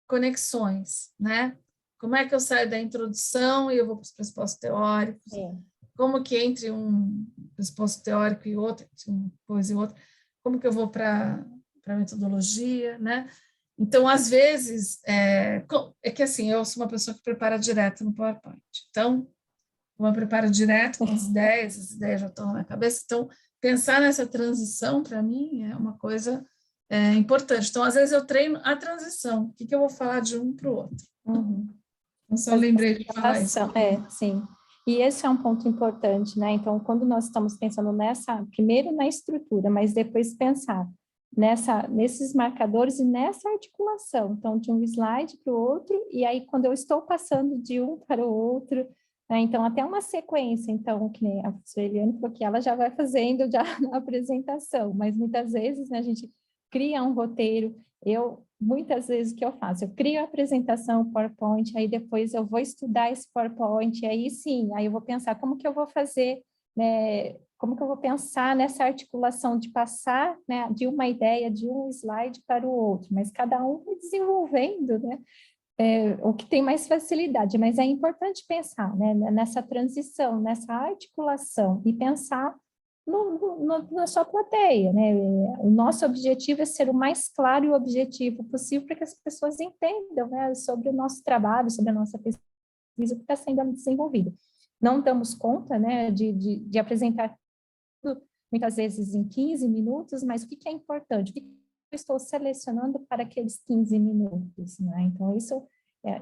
S1: conexões, né? Como é que eu saio da introdução e eu vou para os pressupostos teóricos? Como que entre um pressuposto teórico e outro, uma coisa e outra, como que eu vou para a metodologia, né? Então, às vezes, é que assim, eu sou uma pessoa que prepara direto no PowerPoint. Então, como eu preparo direto com as ideias já estão na minha cabeça. Então, pensar nessa transição, para mim, é uma coisa importante. Então, às vezes, eu treino a transição. O que eu vou falar de um para o outro?
S3: Uhum.
S1: Eu só lembrei de falar isso.
S3: Sim. E esse é um ponto importante, né? Então, quando nós estamos pensando primeiro na estrutura, mas depois pensar nesses marcadores e nessa articulação, então, de um slide para o outro, e aí, quando eu estou passando de um para o outro, né? Então, até uma sequência, então, que nem a professora Eliane falou que ela já vai fazendo já na apresentação, mas muitas vezes, né, a gente cria um roteiro. Muitas vezes, o que eu faço? Eu crio a apresentação, PowerPoint, aí depois eu vou estudar esse PowerPoint, aí sim, aí eu vou pensar como que eu vou fazer, né, como que eu vou pensar nessa articulação de passar, né, de uma ideia, de um slide para o outro, mas cada um vai desenvolvendo, né, o que tem mais facilidade, mas é importante pensar, né, nessa transição, nessa articulação e pensar na sua plateia, né? O nosso objetivo é ser o mais claro e objetivo possível para que as pessoas entendam, né, sobre o nosso trabalho, sobre a nossa pesquisa, o que está sendo desenvolvido. Não damos conta, né, de apresentar tudo, muitas vezes em 15 minutos, mas o que é importante? O que eu estou selecionando para aqueles 15 minutos, né? Então, isso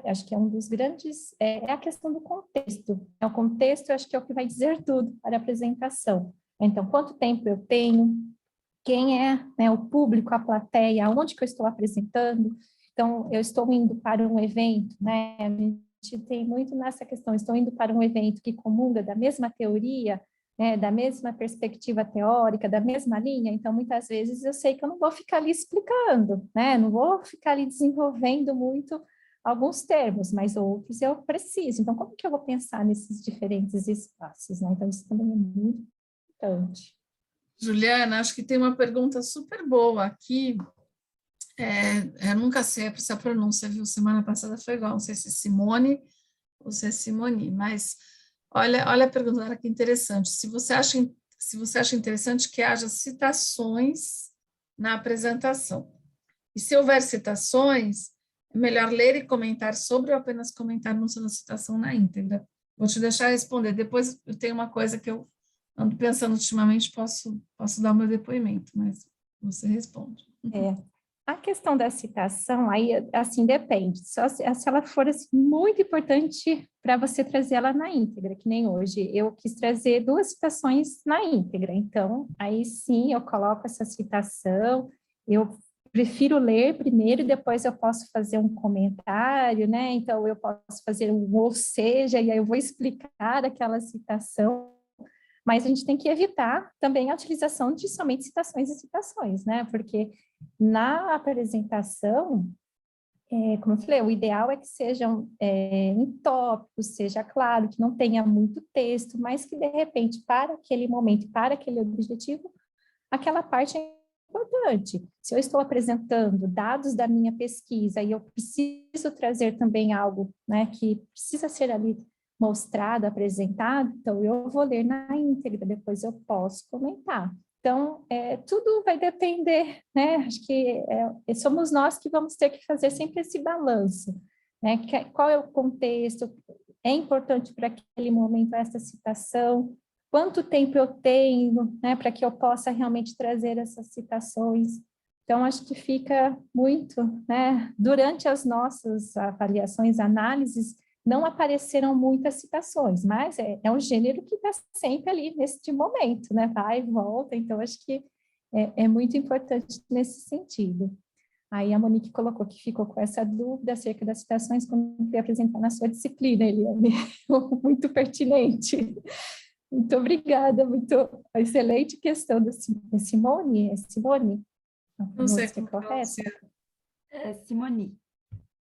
S3: acho que é um dos grandes, é a questão do contexto. O contexto, eu acho que é o que vai dizer tudo para a apresentação. Então, quanto tempo eu tenho, quem é, né, o público, a plateia, onde que eu estou apresentando. Então, eu estou indo para um evento, né, a gente tem muito nessa questão, estou indo para um evento que comunga da mesma teoria, né, da mesma perspectiva teórica, da mesma linha, então, muitas vezes eu sei que eu não vou ficar ali explicando, né, não vou ficar ali desenvolvendo muito alguns termos, mas outros eu preciso. Então, como que eu vou pensar nesses diferentes espaços, né? Então, isso também é muito importante.
S1: Juliana, acho que tem uma pergunta super boa aqui. Eu nunca sei essa pronúncia, viu? Semana passada foi igual, não sei se é Simone ou se é Simone, mas olha a pergunta, que interessante. Se você acha interessante que haja citações na apresentação. E se houver citações, é melhor ler e comentar sobre ou apenas comentar não sendo citação na íntegra. Vou te deixar responder. Depois eu tenho uma coisa que eu ando pensando ultimamente, posso dar o meu depoimento, mas você responde.
S3: A questão da citação, aí, assim, depende. Só se ela for assim, muito importante para você trazer ela na íntegra, que nem hoje. Eu quis trazer 2 citações na íntegra, então, aí sim eu coloco essa citação, eu prefiro ler primeiro e depois eu posso fazer um comentário, né? Então, eu posso fazer um ou seja, e aí eu vou explicar aquela citação. mas a gente tem que evitar também a utilização de somente citações e citações, né? Porque na apresentação, como eu falei, o ideal é que sejam em tópicos, seja claro, que não tenha muito texto, mas que, de repente, para aquele momento, para aquele objetivo, aquela parte é importante. Se eu estou apresentando dados da minha pesquisa e eu preciso trazer também algo, né, que precisa ser ali mostrado, apresentado, então eu vou ler na íntegra, depois eu posso comentar. Então, tudo vai depender, né? Acho que somos nós que vamos ter que fazer sempre esse balanço, né? Qual é o contexto? É importante para aquele momento essa citação? Quanto tempo eu tenho, né, para que eu possa realmente trazer essas citações? Então, acho que fica muito, né? Durante as nossas avaliações, análises, não apareceram muitas citações, mas é um gênero que está sempre ali nesse momento, né? Vai e volta, então acho que é muito importante nesse sentido. Aí a Monique colocou que ficou com essa dúvida acerca das citações quando foi apresentar na sua disciplina, Eliane. Muito pertinente. Muito obrigada, muito excelente questão da Simone. É Simone?
S1: Não sei como
S3: correta?
S8: É Simone.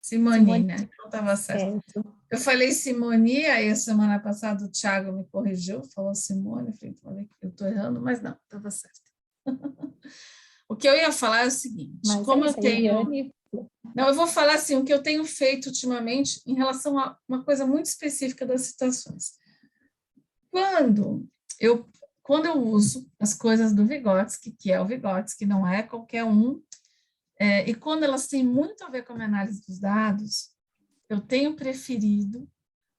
S1: Simone, né? Não estava certo.
S3: Certo.
S1: Eu falei Simone, aí a semana passada o Thiago me corrigiu, falou Simone, eu falei que eu estou errando, mas não, estava certo. O que eu ia falar é o seguinte,
S3: Mas
S1: como eu
S3: isso,
S1: tenho...
S3: Eliane...
S1: Não, eu vou falar assim, o que eu tenho feito ultimamente em relação a uma coisa muito específica das citações. Quando eu uso as coisas do Vygotsky, que é o Vygotsky, não é qualquer um, e quando elas têm muito a ver com a minha análise dos dados, eu tenho preferido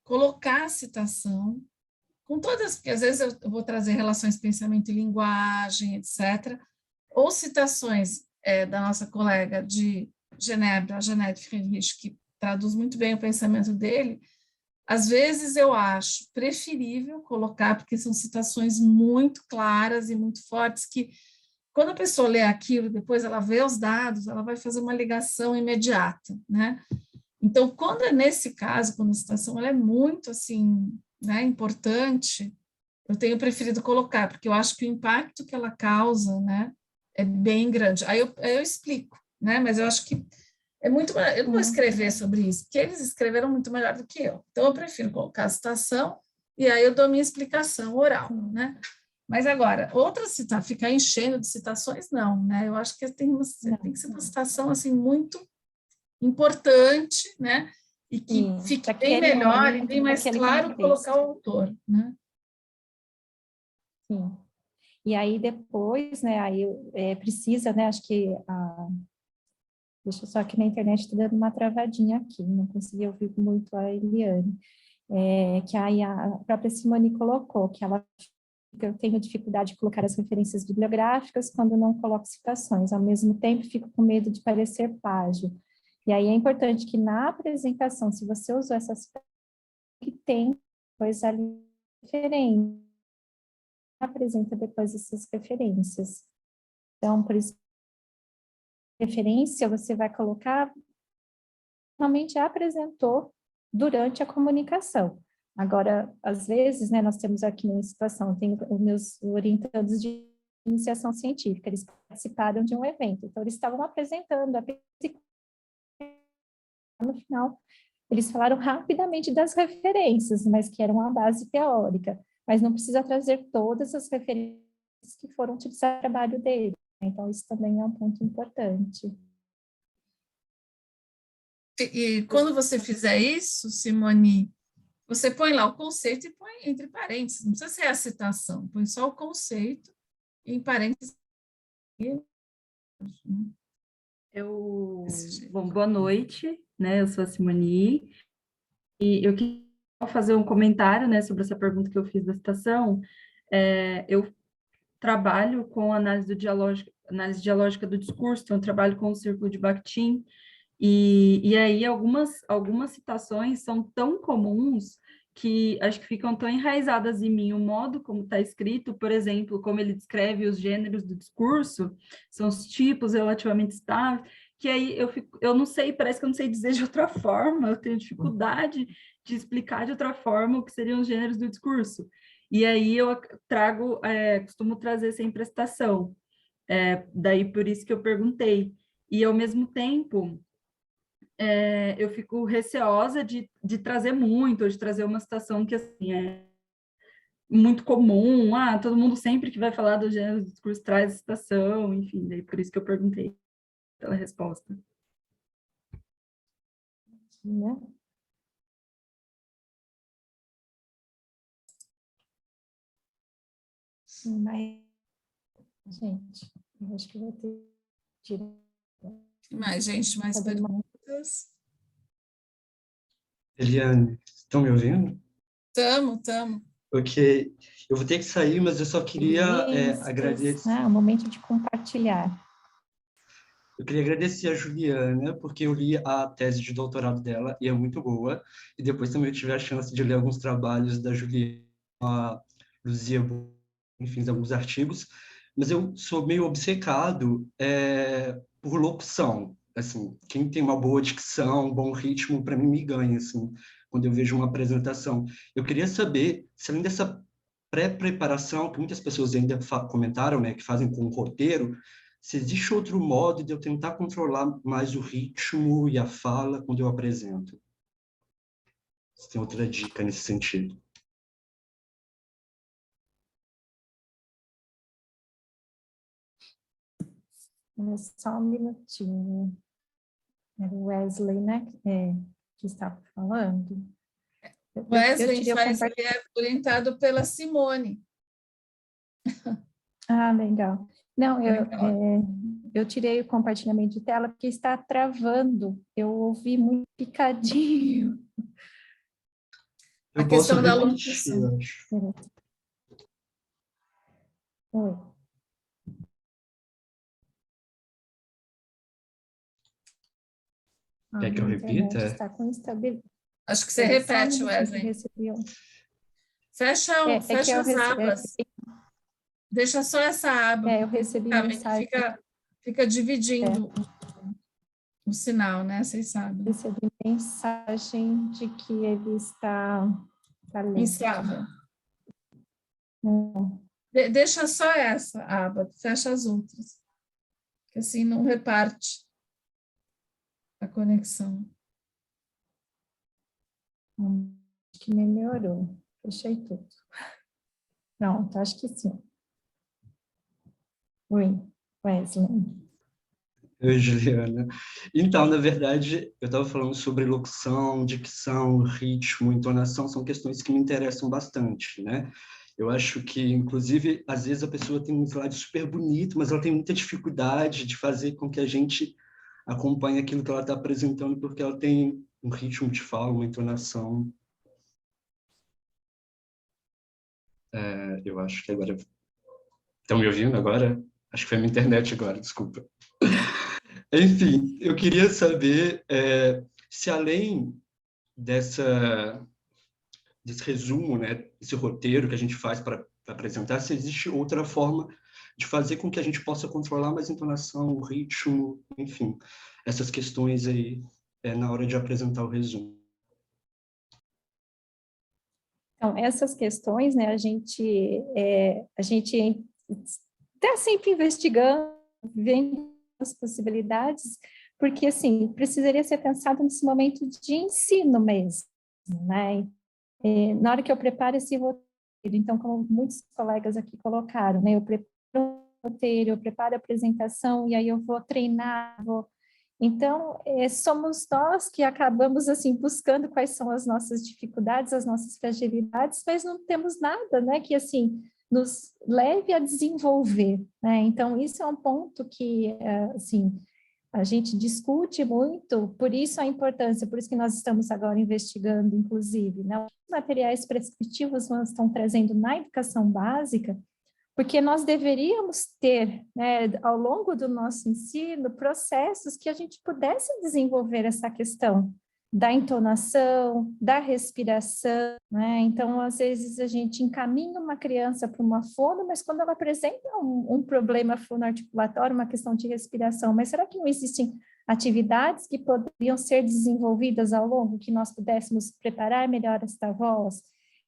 S1: colocar a citação, com todas, porque às vezes eu vou trazer relações pensamento e linguagem, etc., ou citações da nossa colega de Genebra, a Jeanette Friedrich, que traduz muito bem o pensamento dele. Às vezes eu acho preferível colocar, porque são citações muito claras e muito fortes, que quando a pessoa lê aquilo, depois ela vê os dados, ela vai fazer uma ligação imediata, né? Então, quando é nesse caso, quando a citação ela é muito, assim, né, importante, eu tenho preferido colocar, porque eu acho que o impacto que ela causa, né, é bem grande. Aí eu explico, né, mas eu acho que é muito... Eu não vou escrever sobre isso, porque eles escreveram muito melhor do que eu. Então, eu prefiro colocar a citação e aí eu dou minha explicação oral, né? Mas agora, ficar enchendo de citações, não, né? Eu acho que tem que ser uma citação, assim, muito importante, né? E que fique bem melhor e bem mais claro colocar o autor, né?
S3: Sim. E aí depois, né, aí precisa, né, acho que deixa eu só que na internet está dando uma travadinha aqui, não consegui ouvir muito a Eliane, que aí a própria Simone colocou, que eu tenho dificuldade de colocar as referências bibliográficas quando não coloco citações, ao mesmo tempo fico com medo de parecer plágio. E aí é importante que na apresentação, se você usou essa citação, que tem depois ali referência, apresenta depois essas referências. Então, por isso, referência você vai colocar, realmente apresentou durante a comunicação. Agora, às vezes, né, nós temos aqui uma situação, tem os meus orientandos de iniciação científica, eles participaram de um evento, então eles estavam apresentando a pesquisa. No final, eles falaram rapidamente das referências, mas que eram a base teórica, mas não precisa trazer todas as referências que foram utilizadas no trabalho dele. Então, isso também é um ponto importante.
S1: E quando você fizer isso, Simone, você põe lá o conceito e põe entre parênteses, não precisa ser a citação, põe só o conceito e em parênteses.
S8: Bom, boa noite, né? Eu sou a Simone e eu queria fazer um comentário, né, sobre essa pergunta que eu fiz da citação. Eu trabalho com análise dialógica do discurso, então eu trabalho com o Círculo de Bakhtin, e aí algumas citações são tão comuns que acho que ficam tão enraizadas em mim, o modo como está escrito, por exemplo, como ele descreve os gêneros do discurso, são os tipos relativamente estáveis, que aí eu não sei, parece que eu não sei dizer de outra forma, eu tenho dificuldade de explicar de outra forma o que seriam os gêneros do discurso. E aí eu trago, costumo trazer sempre a citação. Daí por isso que eu perguntei. E ao mesmo tempo, eu fico receosa de trazer muito, ou de trazer uma citação que assim, é muito comum, todo mundo sempre que vai falar do gênero do discurso traz citação, enfim, daí por isso que eu perguntei pela resposta.
S3: Né? Mas, gente, eu acho que vou ter que tirar.
S1: Mais gente, mais perguntas?
S9: Eliane, estão me ouvindo?
S1: Tamo.
S9: Ok, eu vou ter que sair, mas eu só queria agradecer.
S3: O momento de compartilhar.
S9: Eu queria agradecer a Juliana, porque eu li a tese de doutorado dela e é muito boa. E depois também eu tive a chance de ler alguns trabalhos da Juliana, a Luzia, enfim, alguns artigos. Mas eu sou meio obcecado por locução. Assim, quem tem uma boa dicção, um bom ritmo, para mim me ganha, assim, quando eu vejo uma apresentação. Eu queria saber, se além dessa pré-preparação, que muitas pessoas ainda comentaram, né, que fazem com o roteiro, se existe outro modo de eu tentar controlar mais o ritmo e a fala quando eu apresento. Se tem outra dica nesse sentido.
S3: Só um minutinho. Era o Wesley, né, que estava falando.
S1: Wesley ele é orientado pela Simone.
S3: Legal. Não, eu tirei o compartilhamento de tela porque está travando. Eu ouvi muito picadinho.
S1: A questão da locução.
S3: Oi.
S9: Quer que eu repita?
S3: Está com instabilidade.
S1: Acho que você repete, Wesley. Fecha as abas. Deixa só essa aba.
S3: Eu recebi mensagem.
S1: Fica dividindo o sinal, né? Vocês sabem.
S3: Recebi mensagem de que ele está
S1: instável. Deixa só essa aba, fecha as outras. Que assim não reparte a conexão.
S3: Acho que melhorou. Fechei tudo. Pronto, acho que sim. Oi, Wesley.
S9: Oi, Juliana. Então, na verdade, eu estava falando sobre locução, dicção, ritmo, entonação, são questões que me interessam bastante, né? Eu acho que, inclusive, às vezes a pessoa tem um slide super bonito, mas ela tem muita dificuldade de fazer com que a gente acompanhe aquilo que ela está apresentando, porque ela tem um ritmo de fala, uma entonação. Eu acho que agora... Estão me ouvindo agora? Acho que foi a minha internet agora, desculpa. Enfim, eu queria saber se além desse resumo, né, esse roteiro que a gente faz para apresentar, se existe outra forma de fazer com que a gente possa controlar mais a entonação, o ritmo, enfim, essas questões aí na hora de apresentar o resumo.
S3: Então, essas questões, né, a gente está sempre investigando, vendo as possibilidades, porque, assim, precisaria ser pensado nesse momento de ensino mesmo, né? Na hora que eu preparo esse roteiro, então, como muitos colegas aqui colocaram, né, eu preparo o roteiro, eu preparo a apresentação, e aí eu vou treinar, Então, somos nós que acabamos, assim, buscando quais são as nossas dificuldades, as nossas fragilidades, mas não temos nada, né, que, assim, nos leve a desenvolver, né? Então, isso é um ponto que, assim, a gente discute muito, por isso a importância, por isso que nós estamos agora investigando, inclusive, né? Os materiais prescritivos nós estão trazendo na educação básica, porque nós deveríamos ter, né, ao longo do nosso ensino, processos que a gente pudesse desenvolver essa questão da entonação, da respiração, né? Então, às vezes, a gente encaminha uma criança para uma fono, mas quando ela apresenta um problema fonoarticulatório, uma questão de respiração, mas será que não existem atividades que poderiam ser desenvolvidas ao longo, que nós pudéssemos preparar melhor esta voz?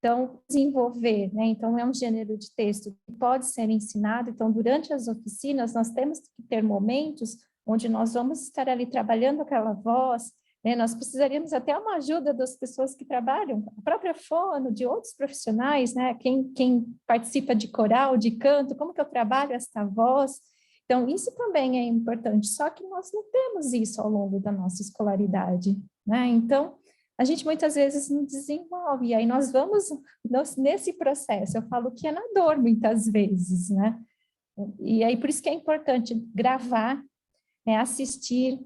S3: Então, desenvolver, né? Então, é um gênero de texto que pode ser ensinado. Então, durante as oficinas, nós temos que ter momentos onde nós vamos estar ali trabalhando aquela voz, né? Nós precisaríamos até uma ajuda das pessoas que trabalham, a própria fono, de outros profissionais, né? Quem participa de coral, de canto, como que eu trabalho esta voz? Então, isso também é importante, só que nós não temos isso ao longo da nossa escolaridade, né? Então, a gente muitas vezes não desenvolve, e aí nós vamos nesse processo, eu falo que é na dor muitas vezes, né? E aí por isso que é importante gravar, né, assistir.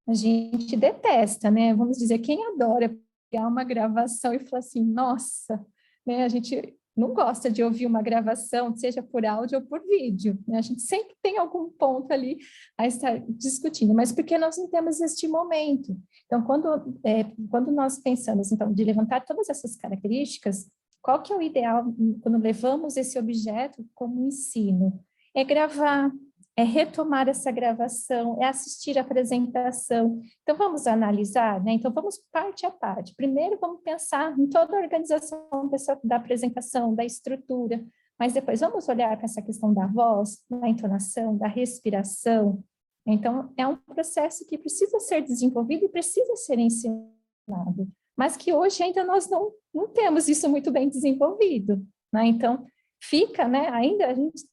S3: A gente detesta, né? Vamos dizer, quem adora pegar uma gravação e falar assim, nossa, né? A gente não gosta de ouvir uma gravação, seja por áudio ou por vídeo, né? A gente sempre tem algum ponto ali a estar discutindo, mas porque nós não temos este momento. Então, quando nós pensamos, então, de levantar todas essas características, qual que é o ideal quando levamos esse objeto como ensino? É gravar, é retomar essa gravação, é assistir a apresentação. Então, vamos analisar, né? Então, vamos parte a parte. Primeiro, vamos pensar em toda a organização da apresentação, da estrutura, mas depois vamos olhar para essa questão da voz, da entonação, da respiração. Então, é um processo que precisa ser desenvolvido e precisa ser ensinado, mas que hoje ainda nós não temos isso muito bem desenvolvido, né? Então, fica, né? Ainda a gente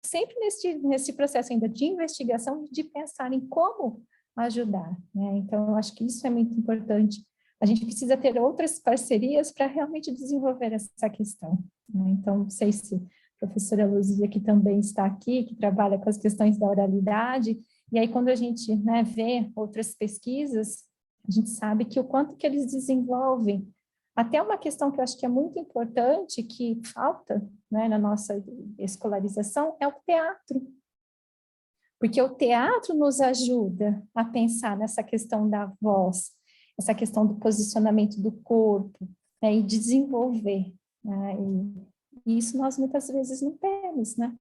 S3: sempre nesse processo ainda de investigação, de pensar em como ajudar, né? Então, eu acho que isso é muito importante. A gente precisa ter outras parcerias para realmente desenvolver essa questão, né? Então, não sei se a professora Luzia, que também está aqui, que trabalha com as questões da oralidade, e aí quando a gente, né, vê outras pesquisas, a gente sabe que o quanto que eles desenvolvem. Até uma questão que eu acho que é muito importante, que falta, né, na nossa escolarização, é o teatro. Porque o teatro nos ajuda a pensar nessa questão da voz, essa questão do posicionamento do corpo, né, e desenvolver, né, e isso nós muitas vezes não temos, né?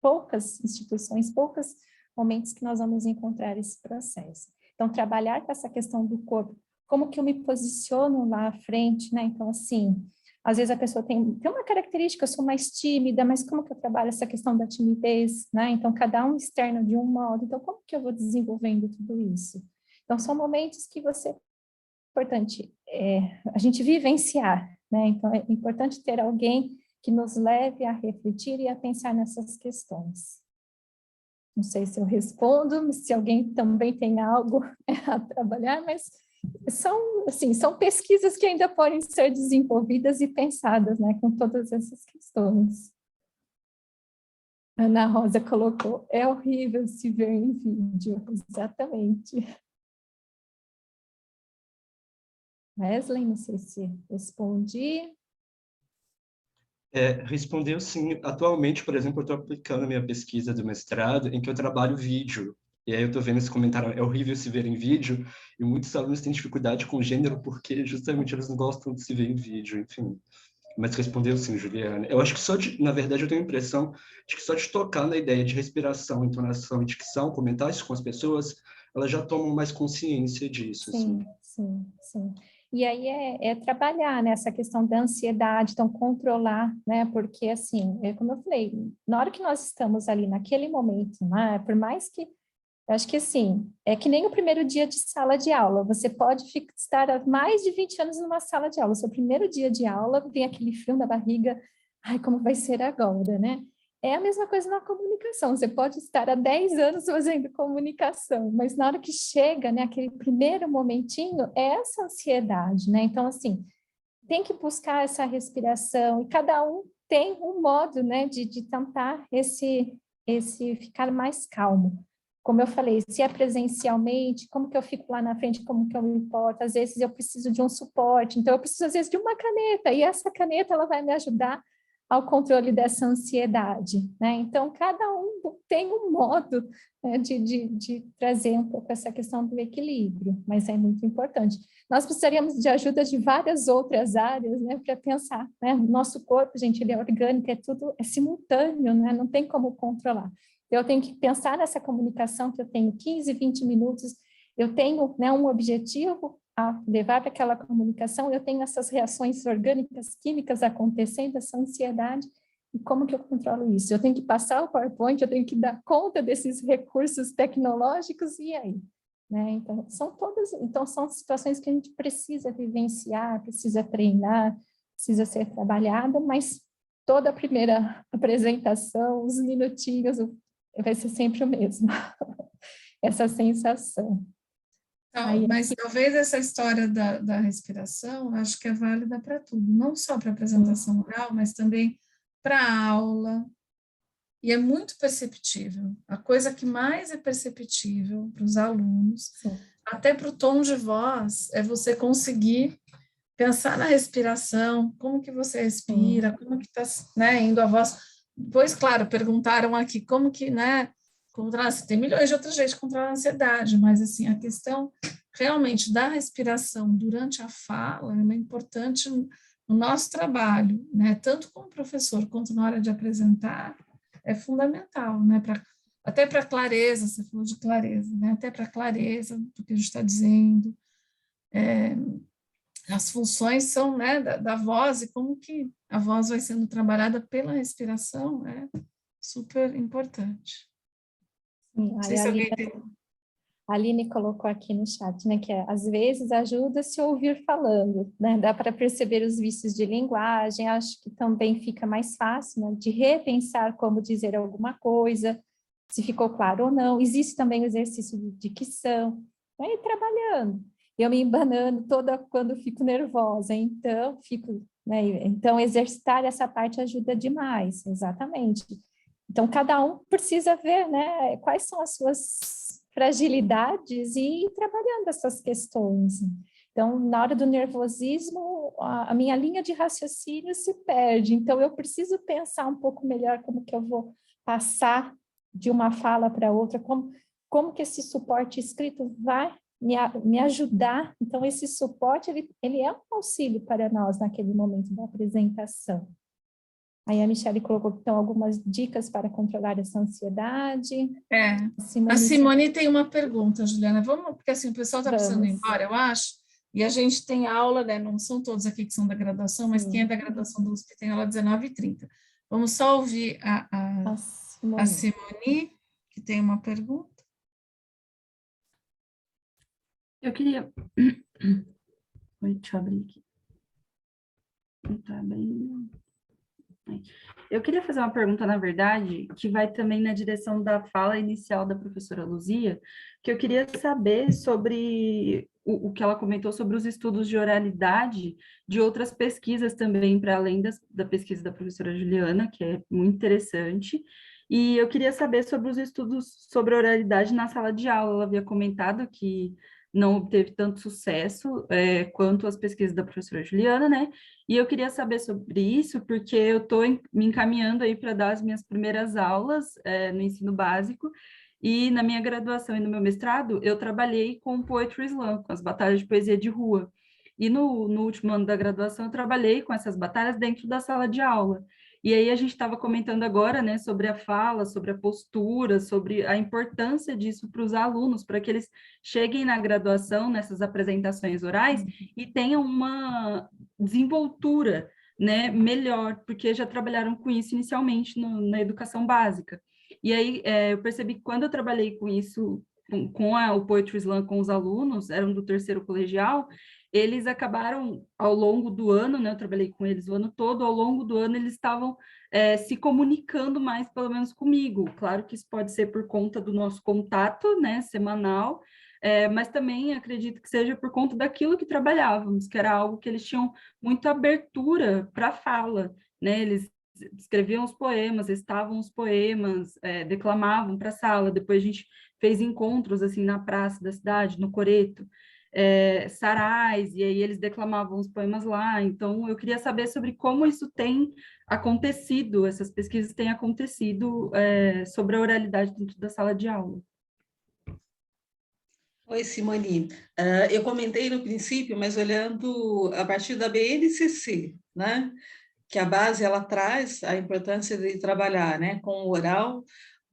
S3: Poucas instituições, poucos momentos que nós vamos encontrar esse processo. Então, trabalhar com essa questão do corpo, como que eu me posiciono lá à frente, né? Então, assim, às vezes a pessoa tem uma característica, eu sou mais tímida, mas como que eu trabalho essa questão da timidez, né? Então, cada um externa de um modo, então como que eu vou desenvolvendo tudo isso? Então, são momentos que é importante a gente vivenciar, né? Então, é importante ter alguém que nos leve a refletir e a pensar nessas questões. Não sei se eu respondo, se alguém também tem algo a trabalhar, mas são pesquisas que ainda podem ser desenvolvidas e pensadas, né, com todas essas questões. Ana Rosa colocou, é horrível se ver em vídeo, exatamente. Wesley, não sei se respondi.
S9: Respondeu sim. Atualmente, por exemplo, eu estou aplicando a minha pesquisa do mestrado em que eu trabalho vídeo. E aí eu estou vendo esse comentário, é horrível se ver em vídeo, e muitos alunos têm dificuldade com gênero porque justamente eles não gostam de se ver em vídeo, enfim. Mas respondeu sim, Juliana. Eu acho que na verdade, eu tenho a impressão de que só de tocar na ideia de respiração, entonação e dicção, comentar isso com as pessoas, elas já tomam mais consciência disso.
S3: Sim, assim. sim. E aí é trabalhar nessa questão da ansiedade, então controlar, né? Porque assim, como eu falei, na hora que nós estamos ali naquele momento, né? Por mais que, eu acho que assim, é que nem o primeiro dia de sala de aula, você pode estar há mais de 20 anos numa sala de aula, o seu primeiro dia de aula, vem aquele frio na barriga, ai, como vai ser agora, né? É a mesma coisa na comunicação, você pode estar há 10 anos fazendo comunicação, mas na hora que chega, né, aquele primeiro momentinho, é essa ansiedade, né? Então, assim, tem que buscar essa respiração, e cada um tem um modo, né, de tentar esse ficar mais calmo. Como eu falei, se é presencialmente, como que eu fico lá na frente, como que eu me importo? Às vezes eu preciso de um suporte, então eu preciso às vezes de uma caneta, e essa caneta ela vai me ajudar ao controle dessa ansiedade, né? Então, cada um tem um modo, né, de trazer um pouco essa questão do equilíbrio, mas é muito importante. Nós precisaríamos de ajuda de várias outras áreas, né, para pensar, né? Nosso corpo, gente, ele é orgânico, é simultâneo, né? Não tem como controlar. Eu tenho que pensar nessa comunicação que eu tenho 15, 20 minutos, eu tenho, né, um objetivo, a levar para aquela comunicação, eu tenho essas reações orgânicas, químicas acontecendo, essa ansiedade, e como que eu controlo isso? Eu tenho que passar o PowerPoint, eu tenho que dar conta desses recursos tecnológicos, e aí? Né? Então, são situações que a gente precisa vivenciar, precisa treinar, precisa ser trabalhada, mas toda a primeira apresentação, os minutinhos, vai ser sempre o mesmo, essa sensação.
S1: Então, mas talvez essa história da respiração, acho que é válida para tudo, não só para apresentação oral, mas também para aula, e é muito perceptível. A coisa que mais é perceptível para os alunos, até para o tom de voz, é você conseguir pensar na respiração, como que você respira, como que está, né, indo a voz. Depois, claro, perguntaram aqui como que, né, tem milhões de outras jeitos de controlar a ansiedade, mas assim, a questão realmente da respiração durante a fala é importante no nosso trabalho, né, tanto como professor quanto na hora de apresentar, é fundamental, né, até para clareza, você falou de clareza, né, até para clareza do que a gente está dizendo, as funções são, né, da voz e como que a voz vai sendo trabalhada pela respiração é super importante.
S3: Sim,
S1: não sei se alguém tem...
S3: A Aline colocou aqui no chat, né, que às vezes ajuda se ouvir falando, né, dá para perceber os vícios de linguagem, acho que também fica mais fácil, né, de repensar como dizer alguma coisa, se ficou claro ou não. Existe também o exercício de dicção, né, e trabalhando. Eu me embanando toda quando fico nervosa, então então exercitar essa parte ajuda demais, exatamente. Então cada um precisa ver, né, quais são as suas fragilidades e ir trabalhando essas questões. Então, na hora do nervosismo, a minha linha de raciocínio se perde, então eu preciso pensar um pouco melhor como que eu vou passar de uma fala para outra, como que esse suporte escrito vai me ajudar. Então, esse suporte, ele é um auxílio para nós naquele momento da apresentação. Aí a Michelle colocou, então, algumas dicas para controlar essa ansiedade.
S1: A Simone tem uma pergunta, Juliana. Vamos, porque assim, o pessoal está precisando ir embora, eu acho, e a gente tem aula, né? Não são todos aqui que são da graduação, mas quem é da graduação do USP tem aula às 19h30. Vamos só ouvir a Simone, que tem uma pergunta.
S8: Eu queria... Deixa eu abrir aqui. Não está abrindo. Eu queria fazer uma pergunta, na verdade, que vai também na direção da fala inicial da professora Luzia, que eu queria saber sobre o que ela comentou sobre os estudos de oralidade de outras pesquisas também, para além da pesquisa da professora Juliana, que é muito interessante, e eu queria saber sobre os estudos sobre oralidade na sala de aula. Ela havia comentado que não obteve tanto sucesso quanto as pesquisas da professora Juliana, né? E eu queria saber sobre isso, porque eu estou me encaminhando aí para dar as minhas primeiras aulas no ensino básico, e na minha graduação e no meu mestrado, eu trabalhei com Poetry Slam, com as batalhas de poesia de rua. E no último ano da graduação, eu trabalhei com essas batalhas dentro da sala de aula. E aí a gente estava comentando agora, né, sobre a fala, sobre a postura, sobre a importância disso para os alunos, para que eles cheguem na graduação, nessas apresentações orais, e tenham uma desenvoltura, né, melhor, porque já trabalharam com isso inicialmente na educação básica. E aí eu percebi que quando eu trabalhei com isso, com o Poetry Slam com os alunos, eram do terceiro colegial, eles acabaram, ao longo do ano, né, eu trabalhei com eles o ano todo, ao longo do ano eles estavam se comunicando mais, pelo menos comigo. Claro que isso pode ser por conta do nosso contato, né, semanal, mas também acredito que seja por conta daquilo que trabalhávamos, que era algo que eles tinham muita abertura para a fala, né, eles escreviam os poemas, estavam os poemas, declamavam para a sala, depois a gente fez encontros, assim, na praça da cidade, no Coreto, sarais, e aí eles declamavam os poemas lá. Então, eu queria saber sobre como isso tem acontecido, essas pesquisas têm acontecido sobre a oralidade dentro da sala de aula.
S2: Oi, Simone. Eu comentei no princípio, mas olhando a partir da BNCC, né? Que a base ela traz a importância de trabalhar, né, com o oral,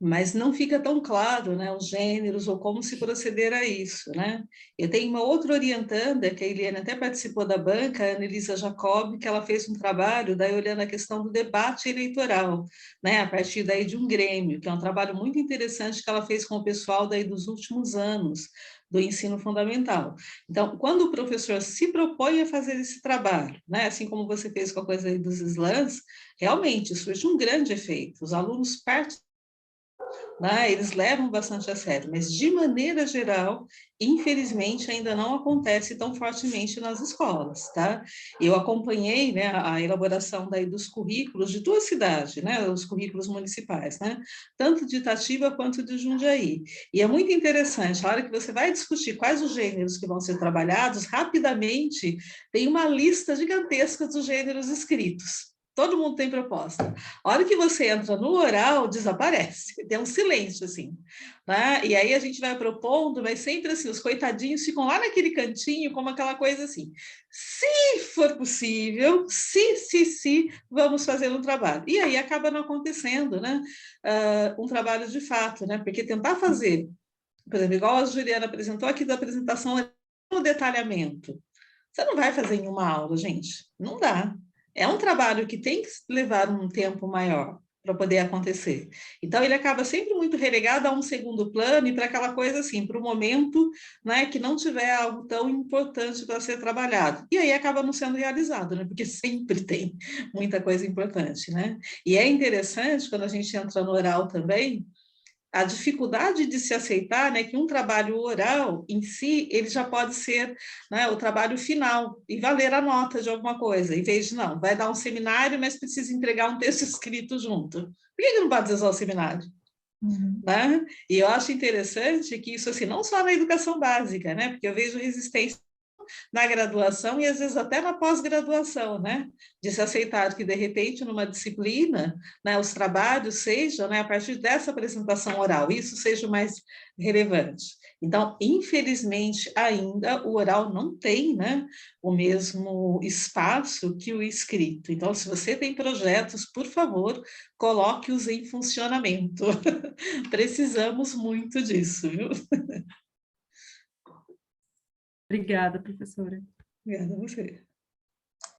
S2: mas não fica tão claro, né, os gêneros ou como se proceder a isso, né? Eu tenho uma outra orientanda, que a Eliane até participou da banca, a Anelisa Jacob, que ela fez um trabalho daí olhando a questão do debate eleitoral, né, a partir daí de um grêmio, que é um trabalho muito interessante que ela fez com o pessoal daí dos últimos anos do ensino fundamental. Então, quando o professor se propõe a fazer esse trabalho, né, assim como você fez com a coisa aí dos slams, realmente surge um grande efeito. Os alunos participam, né, eles levam bastante a sério, mas de maneira geral, infelizmente, ainda não acontece tão fortemente nas escolas, tá? Eu acompanhei, né, a elaboração daí dos currículos de tua cidade, né, os currículos municipais, né, tanto de Itatiba quanto de Jundiaí, e é muito interessante, a hora que você vai discutir quais os gêneros que vão ser trabalhados, rapidamente tem uma lista gigantesca dos gêneros escritos. Todo mundo tem proposta. A hora que você entra no oral, desaparece. Tem um silêncio, assim. Né? E aí a gente vai propondo, mas sempre assim, os coitadinhos ficam lá naquele cantinho, como aquela coisa assim. Se for possível, se, vamos fazer um trabalho. E aí acaba não acontecendo, né? Um trabalho de fato, né? Porque tentar fazer, por exemplo, igual a Juliana apresentou aqui da apresentação, no detalhamento. Você não vai fazer em uma aula, gente. Não dá. É um trabalho que tem que levar um tempo maior para poder acontecer. Então, ele acaba sempre muito relegado a um segundo plano e para aquela coisa assim, para o momento, né, que não tiver algo tão importante para ser trabalhado. E aí acaba não sendo realizado, né, porque sempre tem muita coisa importante, né? E é interessante, quando a gente entra no oral também, a dificuldade de se aceitar, né, que um trabalho oral em si, ele já pode ser, né, o trabalho final e valer a nota de alguma coisa, em vez de não, vai dar um seminário, mas precisa entregar um texto escrito junto. Por que não pode ser só o seminário? Né? E eu acho interessante que isso, assim, não só na educação básica, né, porque eu vejo resistência na graduação e às vezes até na pós-graduação, né? De se aceitar que, de repente, numa disciplina, né, os trabalhos sejam, né, a partir dessa apresentação oral, isso seja o mais relevante. Então, infelizmente, ainda o oral não tem, né, o mesmo espaço que o escrito. Então, se você tem projetos, por favor, coloque-os em funcionamento. Precisamos muito disso, viu?
S8: Obrigada, professora.
S2: Obrigada a você.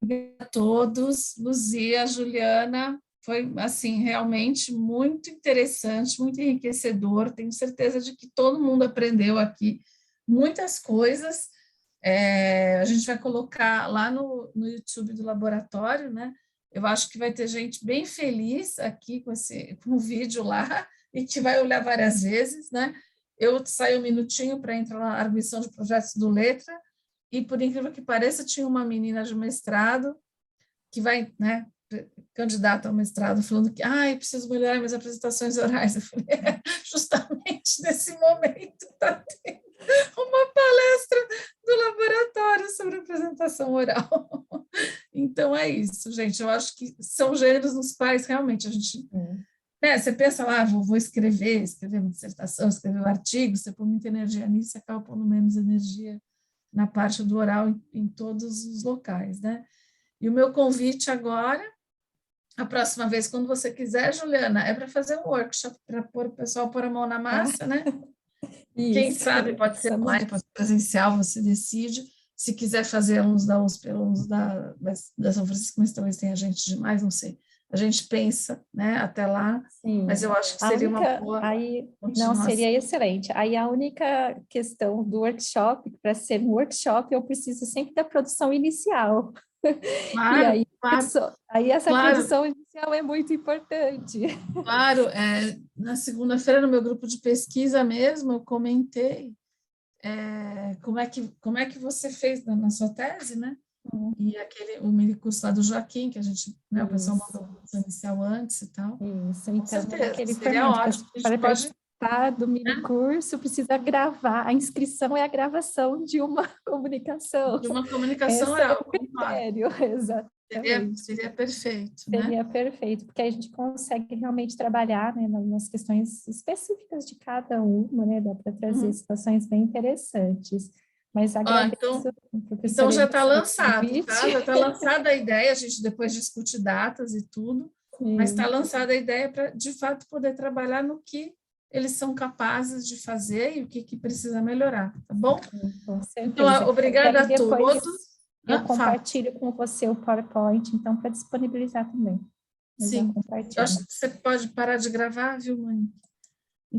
S1: Obrigada a todos. Luzia, Juliana, foi, assim, realmente muito interessante, muito enriquecedor. Tenho certeza de que todo mundo aprendeu aqui muitas coisas. A gente vai colocar lá no YouTube do laboratório, né? Eu acho que vai ter gente bem feliz aqui com o vídeo lá e que vai olhar várias vezes, né? Eu saí um minutinho para entrar na arguição de projetos do Letra, e, por incrível que pareça, tinha uma menina de mestrado que vai, né, candidata ao mestrado, falando que, preciso melhorar minhas apresentações orais. Eu falei, justamente nesse momento está tendo uma palestra do laboratório sobre apresentação oral. Então, é isso, gente. Eu acho que são gêneros nos quais, realmente, a gente... Né, você pensa lá, vou escrever uma dissertação, escrever um artigo, você põe muita energia nisso, você acaba pondo menos energia na parte do oral em todos os locais, né? E o meu convite agora, a próxima vez, quando você quiser, Juliana, é para fazer um workshop, para pôr o pessoal pôr a mão na massa, né? Quem sabe pode ser online, pode ser presencial, você decide. Se quiser fazer uns da USP, uns da São Francisco, mas talvez tenha gente demais, não sei. A gente pensa, né, até lá, sim, mas eu acho que seria uma boa
S3: não, seria excelente. Aí a única questão do workshop, para ser um workshop, eu preciso sempre da produção inicial.
S1: Claro,
S3: e aí essa produção inicial é muito importante.
S1: Claro, na segunda-feira, no meu grupo de pesquisa mesmo, eu comentei como é que você fez na sua tese, né? E o mini curso lá do Joaquim, que a gente, né, o pessoal mandou o inicial antes e tal.
S3: Isso, então,
S1: certeza, seria ótimo.
S3: Para participar do mini curso, precisa gravar. A inscrição é a gravação de uma comunicação.
S1: De uma comunicação oral.
S3: É o critério, exatamente.
S1: Seria perfeito.
S3: Seria perfeito, porque aí a gente consegue realmente trabalhar, né, nas questões específicas de cada uma, né, dá para trazer situações bem interessantes. Mas agradeço,
S1: então já está lançado, tá? Já está lançada a ideia, a gente depois discute datas e tudo. Mas está lançada a ideia para, de fato, poder trabalhar no que eles são capazes de fazer e o que precisa melhorar, tá bom?
S3: Com certeza.
S1: Então, obrigada a
S3: Depois
S1: todos.
S3: eu compartilho com você o PowerPoint, então, para disponibilizar também. Eu já
S1: Sim,
S3: compartilho.
S1: eu acho que você pode parar de gravar, viu, Mãe?